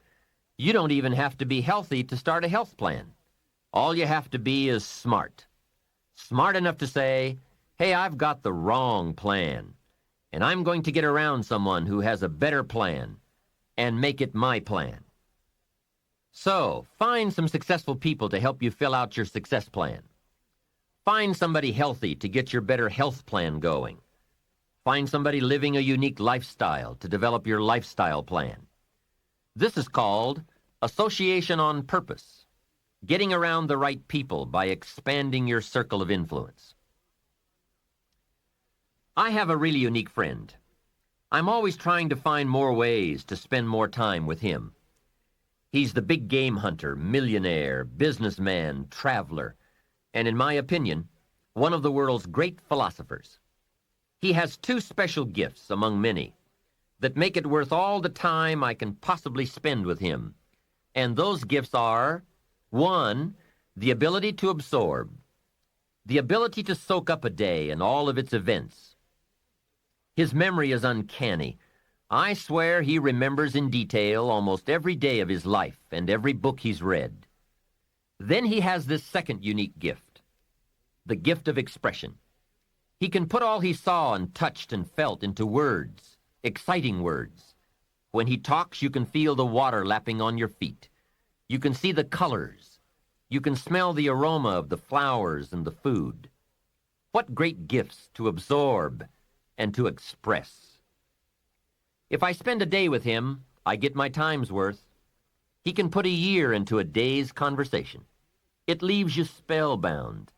You don't even have to be healthy to start a health plan. All you have to be is smart. Smart enough to say, hey, I've got the wrong plan, and I'm going to get around someone who has a better plan and make it my plan. So, find some successful people to help you fill out your success plan. Find somebody healthy to get your better health plan going. Find somebody living a unique lifestyle to develop your lifestyle plan. This is called association on purpose, getting around the right people by expanding your circle of influence. I have a really unique friend. I'm always trying to find more ways to spend more time with him. He's the big game hunter, millionaire, businessman, traveler, and in my opinion, one of the world's great philosophers. He has two special gifts among many that make it worth all the time I can possibly spend with him. And those gifts are, 1, the ability to absorb, the ability to soak up a day and all of its events. His memory is uncanny. I swear he remembers in detail almost every day of his life and every book he's read. Then he has this second unique gift, the gift of expression. He can put all he saw and touched and felt into words, exciting words. When he talks, you can feel the water lapping on your feet. You can see the colors. You can smell the aroma of the flowers and the food. What great gifts to absorb and to express. If I spend a day with him, I get my time's worth. He can put a year into a day's conversation. It leaves you spellbound.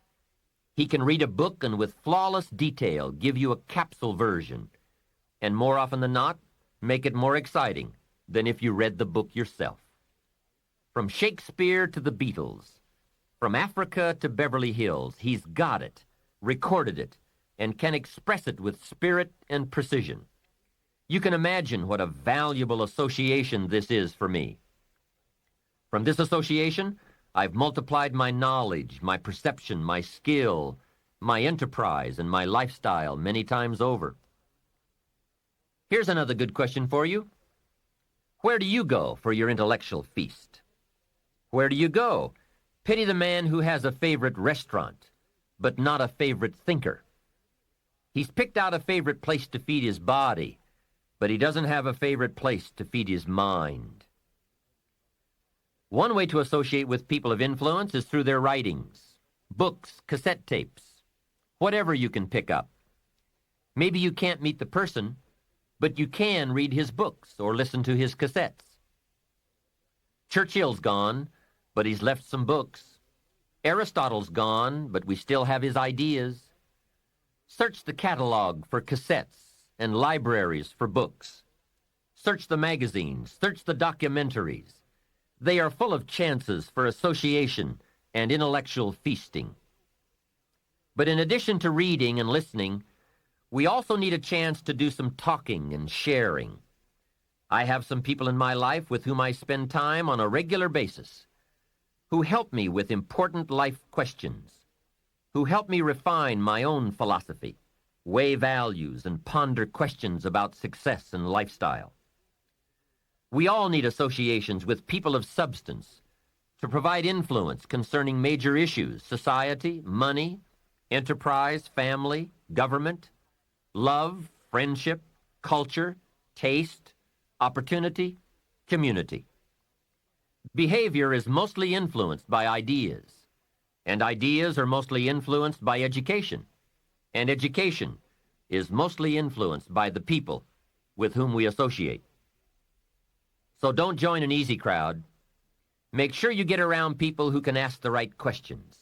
He can read a book and with flawless detail give you a capsule version, and more often than not, make it more exciting than if you read the book yourself. From Shakespeare to the Beatles, from Africa to Beverly Hills, he's got it, recorded it, and can express it with spirit and precision. You can imagine what a valuable association this is for me. From this association, I've multiplied my knowledge, my perception, my skill, my enterprise, and my lifestyle many times over. Here's another good question for you. Where do you go for your intellectual feast? Where do you go? Pity the man who has a favorite restaurant, but not a favorite thinker. He's picked out a favorite place to feed his body, but he doesn't have a favorite place to feed his mind. One way to associate with people of influence is through their writings, books, cassette tapes, whatever you can pick up. Maybe you can't meet the person, but you can read his books or listen to his cassettes. Churchill's gone, but he's left some books. Aristotle's gone, but we still have his ideas. Search the catalog for cassettes and libraries for books. Search the magazines, search the documentaries. They are full of chances for association and intellectual feasting. But in addition to reading and listening, we also need a chance to do some talking and sharing. I have some people in my life with whom I spend time on a regular basis, who help me with important life questions, who help me refine my own philosophy, weigh values, and ponder questions about success and lifestyle. We all need associations with people of substance to provide influence concerning major issues, society, money, enterprise, family, government, love, friendship, culture, taste, opportunity, community. Behavior is mostly influenced by ideas, and ideas are mostly influenced by education, and education is mostly influenced by the people with whom we associate. So don't join an easy crowd. Make sure you get around people who can ask the right questions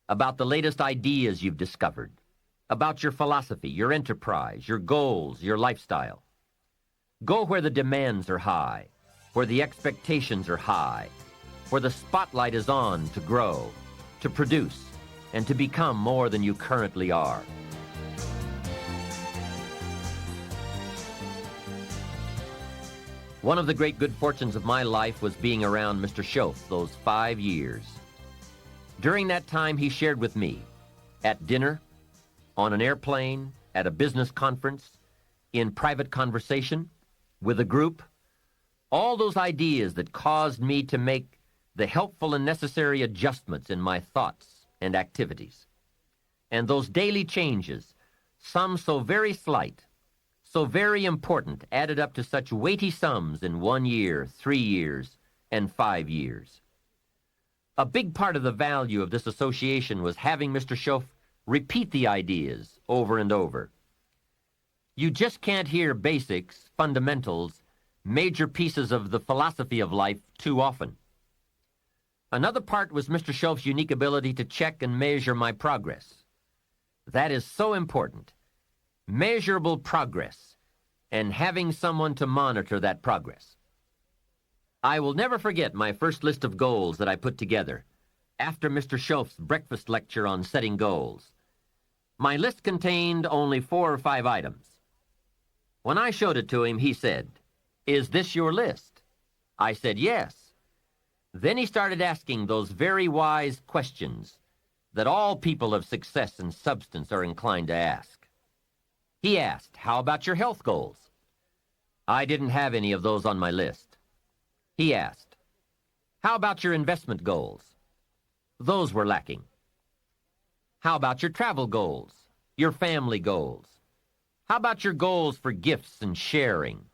about the latest ideas you've discovered, about your philosophy, your enterprise, your goals, your lifestyle. Go where the demands are high, where the expectations are high, where the spotlight is on to grow, to produce, and to become more than you currently are. One of the great good fortunes of my life was being around Mr. Shoaff those 5 years. During that time, he shared with me, at dinner, on an airplane, at a business conference, in private conversation, with a group, all those ideas that caused me to make the helpful and necessary adjustments in my thoughts and activities. And those daily changes, some so very slight, so very important, added up to such weighty sums in 1 year, 3 years, and 5 years. A big part of the value of this association was having Mr. Shoaff repeat the ideas over and over. You just can't hear basics, fundamentals, major pieces of the philosophy of life too often. Another part was Mr. Shoaff's unique ability to check and measure my progress. That is so important. Measurable progress, and having someone to monitor that progress. I will never forget my first list of goals that I put together after Mr. Shoaff's breakfast lecture on setting goals. My list contained only 4 or 5 items. When I showed it to him, he said, "Is this your list?" I said, "Yes." Then he started asking those very wise questions that all people of success and substance are inclined to ask. He asked, "How about your health goals?" I didn't have any of those on my list. He asked, "How about your investment goals?" Those were lacking. How about your travel goals, your family goals? How about your goals for gifts and sharing?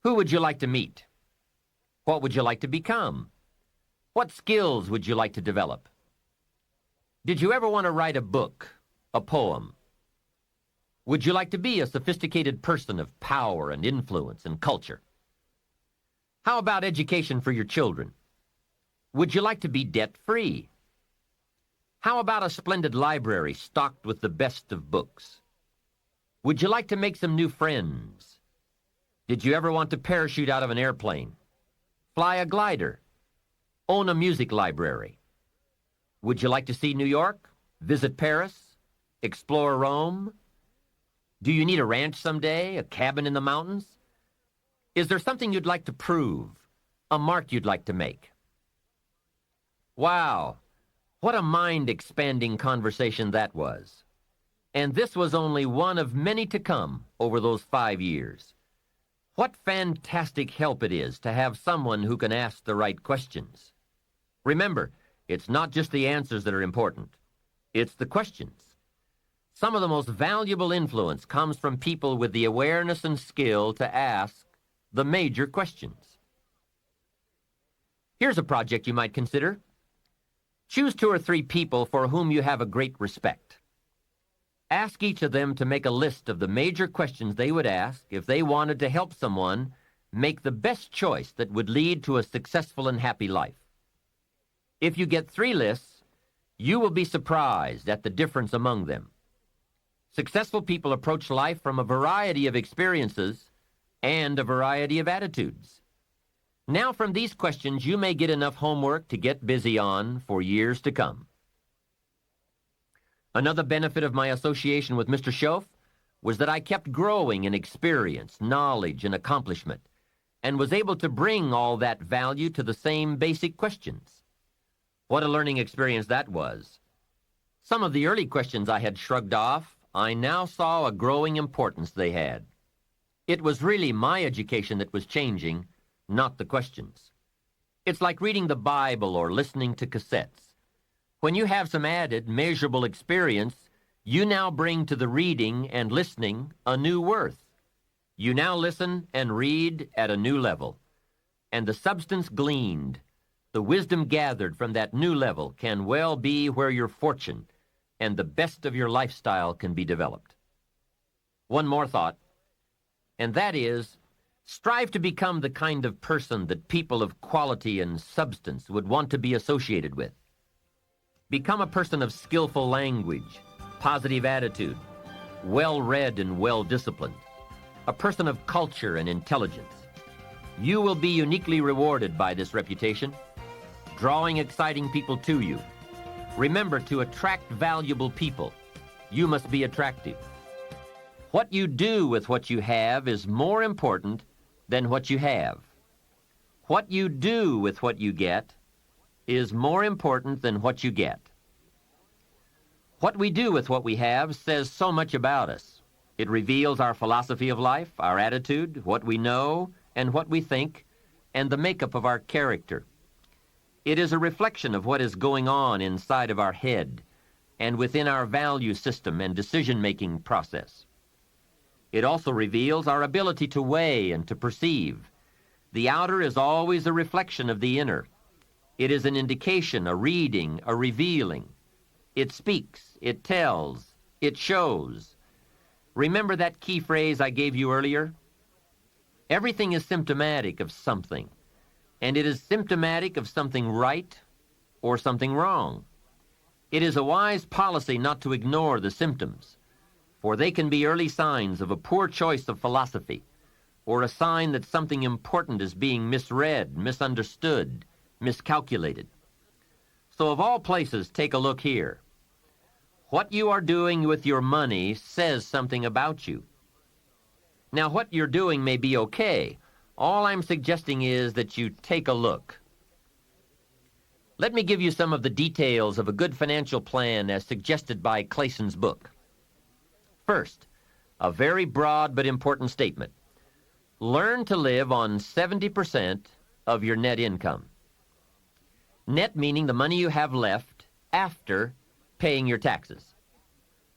Who would you like to meet? What would you like to become? What skills would you like to develop? Did you ever want to write a book, a poem? Would you like to be a sophisticated person of power and influence and culture? How about education for your children? Would you like to be debt-free? How about a splendid library stocked with the best of books? Would you like to make some new friends? Did you ever want to parachute out of an airplane? Fly a glider? Own a music library? Would you like to see New York? Visit Paris? Explore Rome? Do you need a ranch someday? A cabin in the mountains? Is there something you'd like to prove? A mark you'd like to make? Wow, what a mind-expanding conversation that was. And this was only one of many to come over those 5 years. What fantastic help it is to have someone who can ask the right questions. Remember, it's not just the answers that are important. It's the questions. Some of the most valuable influence comes from people with the awareness and skill to ask the major questions. Here's a project you might consider. Choose 2 or 3 people for whom you have a great respect. Ask each of them to make a list of the major questions they would ask if they wanted to help someone make the best choice that would lead to a successful and happy life. If you get 3 lists, you will be surprised at the difference among them. Successful people approach life from a variety of experiences and a variety of attitudes. Now, from these questions, you may get enough homework to get busy on for years to come. Another benefit of my association with Mr. Shoaff was that I kept growing in experience, knowledge, and accomplishment, and was able to bring all that value to the same basic questions. What a learning experience that was. Some of the early questions I had shrugged off, I now saw a growing importance they had. It was really my education that was changing, not the questions. It's like reading the Bible or listening to cassettes. When you have some added, measurable experience, you now bring to the reading and listening a new worth. You now listen and read at a new level. And the substance gleaned, the wisdom gathered from that new level can well be where your fortune and the best of your lifestyle can be developed. One more thought, and that is, strive to become the kind of person that people of quality and substance would want to be associated with. Become a person of skillful language, positive attitude, well-read and well-disciplined, a person of culture and intelligence. You will be uniquely rewarded by this reputation, drawing exciting people to you. Remember, to attract valuable people, you must be attractive. What you do with what you have is more important than what you have. What you do with what you get is more important than what you get. What we do with what we have says so much about us. It reveals our philosophy of life, our attitude, what we know, and what we think, and the makeup of our character. It is a reflection of what is going on inside of our head and within our value system and decision-making process. It also reveals our ability to weigh and to perceive. The outer is always a reflection of the inner. It is an indication, a reading, a revealing. It speaks, it tells, it shows. Remember that key phrase I gave you earlier? Everything is symptomatic of something, and it is symptomatic of something right or something wrong. It is a wise policy not to ignore the symptoms, for they can be early signs of a poor choice of philosophy, or a sign that something important is being misread, misunderstood, miscalculated. So of all places, take a look here. What you are doing with your money says something about you. Now, what you're doing may be okay. All I'm suggesting is that you take a look. Let me give you some of the details of a good financial plan as suggested by Clayson's book. First, a very broad but important statement. Learn to live on 70% of your net income. Net meaning the money you have left after paying your taxes.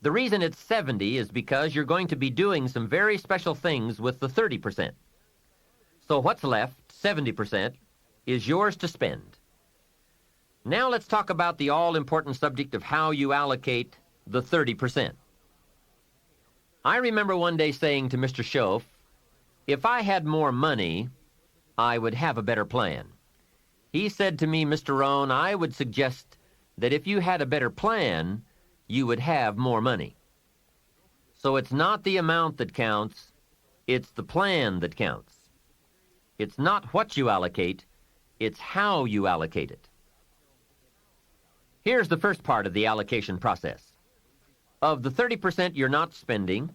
The reason it's 70 is because you're going to be doing some very special things with the 30%. So what's left, 70%, is yours to spend. Now let's talk about the all-important subject of how you allocate the 30%. I remember one day saying to Mr. Schoaf, if I had more money, I would have a better plan. He said to me, Mr. Rohn, I would suggest that if you had a better plan, you would have more money. So it's not the amount that counts, it's the plan that counts. It's not what you allocate, it's how you allocate it. Here's the first part of the allocation process. Of the 30% you're not spending,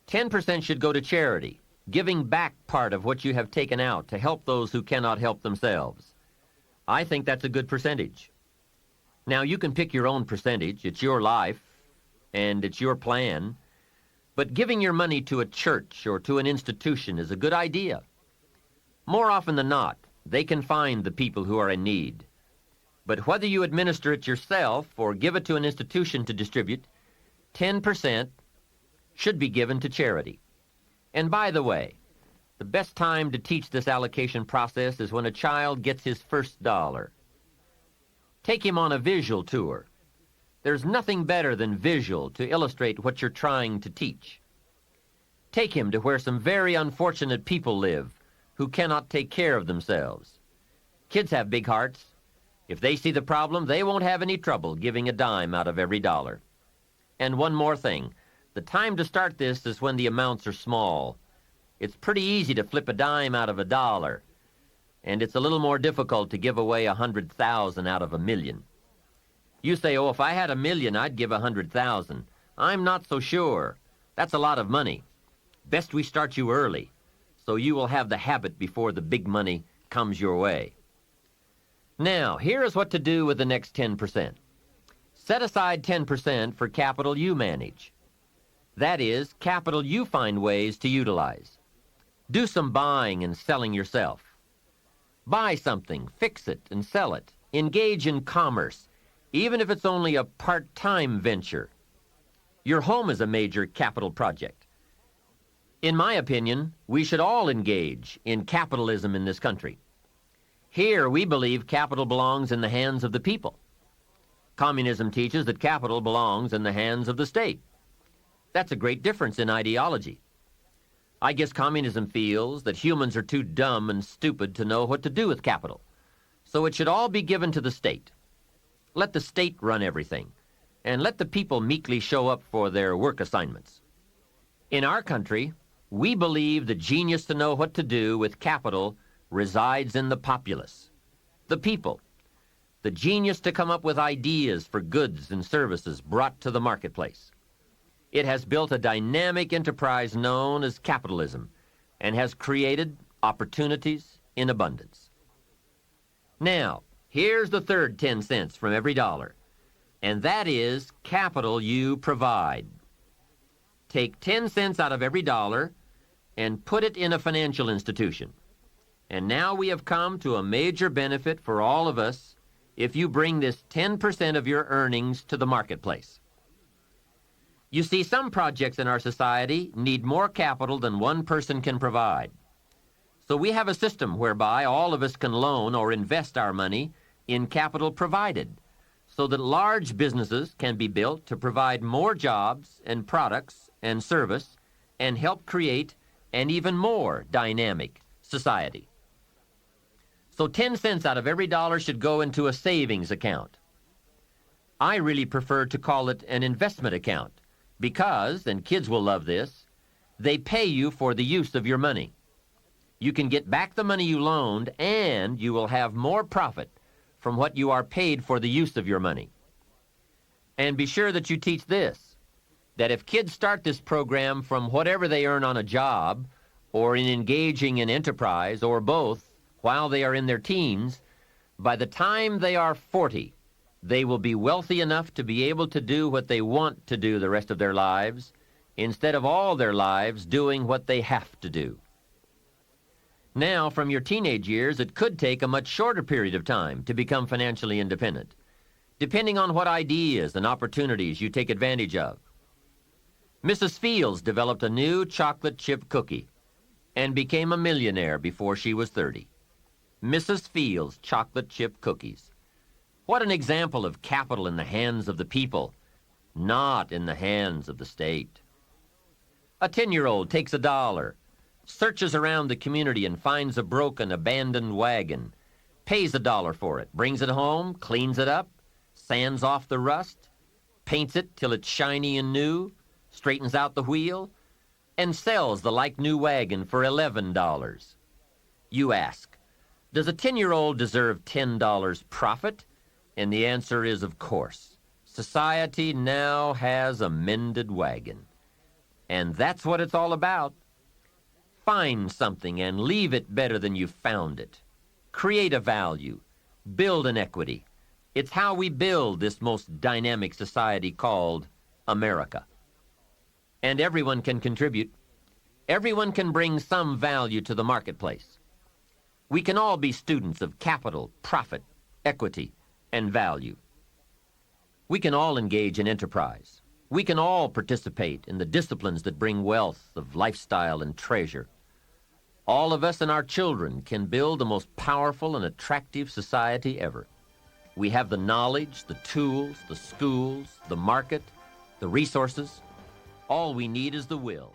10% should go to charity, giving back part of what you have taken out to help those who cannot help themselves. I think that's a good percentage. Now, you can pick your own percentage. It's your life, and it's your plan. But giving your money to a church or to an institution is a good idea. More often than not, they can find the people who are in need. But whether you administer it yourself or give it to an institution to distribute, 10% should be given to charity. And by the way, the best time to teach this allocation process is when a child gets his first dollar. Take him on a visual tour. There's nothing better than visual to illustrate what you're trying to teach. Take him to where some very unfortunate people live who cannot take care of themselves. Kids have big hearts. If they see the problem, they won't have any trouble giving a dime out of every dollar. And one more thing. The time to start this is when the amounts are small. It's pretty easy to flip a dime out of a dollar, and it's a little more difficult to give away 100,000 out of 1,000,000. You say, oh, if I had 1,000,000, I'd give 100,000. I'm not so sure. That's a lot of money. Best we start you early, so you will have the habit before the big money comes your way. Now, here is what to do with the next 10%. Set aside 10% for capital you manage. That is, capital you find ways to utilize. Do some buying and selling yourself. Buy something, fix it, and sell it. Engage in commerce, even if it's only a part-time venture. Your home is a major capital project. In my opinion, we should all engage in capitalism in this country. Here, we believe capital belongs in the hands of the people. Communism teaches that capital belongs in the hands of the state. That's a great difference in ideology. I guess communism feels that humans are too dumb and stupid to know what to do with capital, so it should all be given to the state. Let the state run everything, and let the people meekly show up for their work assignments. In our country, we believe the genius to know what to do with capital resides in the populace, the people, the genius to come up with ideas for goods and services brought to the marketplace. It has built a dynamic enterprise known as capitalism and has created opportunities in abundance. Now, here's the third 10 cents from every dollar, and that is capital you provide. Take 10 cents out of every dollar and put it in a financial institution. And now we have come to a major benefit for all of us if you bring this 10% of your earnings to the marketplace. You see, some projects in our society need more capital than one person can provide. So we have a system whereby all of us can loan or invest our money in capital provided, so that large businesses can be built to provide more jobs and products and service and help create an even more dynamic society. So 10 cents out of every dollar should go into a savings account. I really prefer to call it an investment account because, and kids will love this, they pay you for the use of your money. You can get back the money you loaned, and you will have more profit from what you are paid for the use of your money. And be sure that you teach this, that if kids start this program from whatever they earn on a job or in engaging in enterprise or both while they are in their teens, by the time they are 40, they will be wealthy enough to be able to do what they want to do the rest of their lives, instead of all their lives doing what they have to do. Now, from your teenage years, it could take a much shorter period of time to become financially independent, depending on what ideas and opportunities you take advantage of. Mrs. Fields developed a new chocolate chip cookie and became a millionaire before she was 30. Mrs. Fields chocolate chip cookies. What an example of capital in the hands of the people, not in the hands of the state. A 10-year-old takes $1, searches around the community and finds a broken, abandoned wagon, pays $1 for it, brings it home, cleans it up, sands off the rust, paints it till it's shiny and new, straightens out the wheel, and sells the like-new wagon for $11. You ask, does a 10-year-old deserve $10 profit? And the answer is, of course. Society now has a mended wagon. And that's what it's all about. Find something and leave it better than you found it. Create a value. Build an equity. It's how we build this most dynamic society called America. And everyone can contribute. Everyone can bring some value to the marketplace. We can all be students of capital, profit, equity, and value. We can all engage in enterprise. We can all participate in the disciplines that bring wealth of lifestyle and treasure. All of us and our children can build the most powerful and attractive society ever. We have the knowledge, the tools, the schools, the market, the resources. All we need is the will.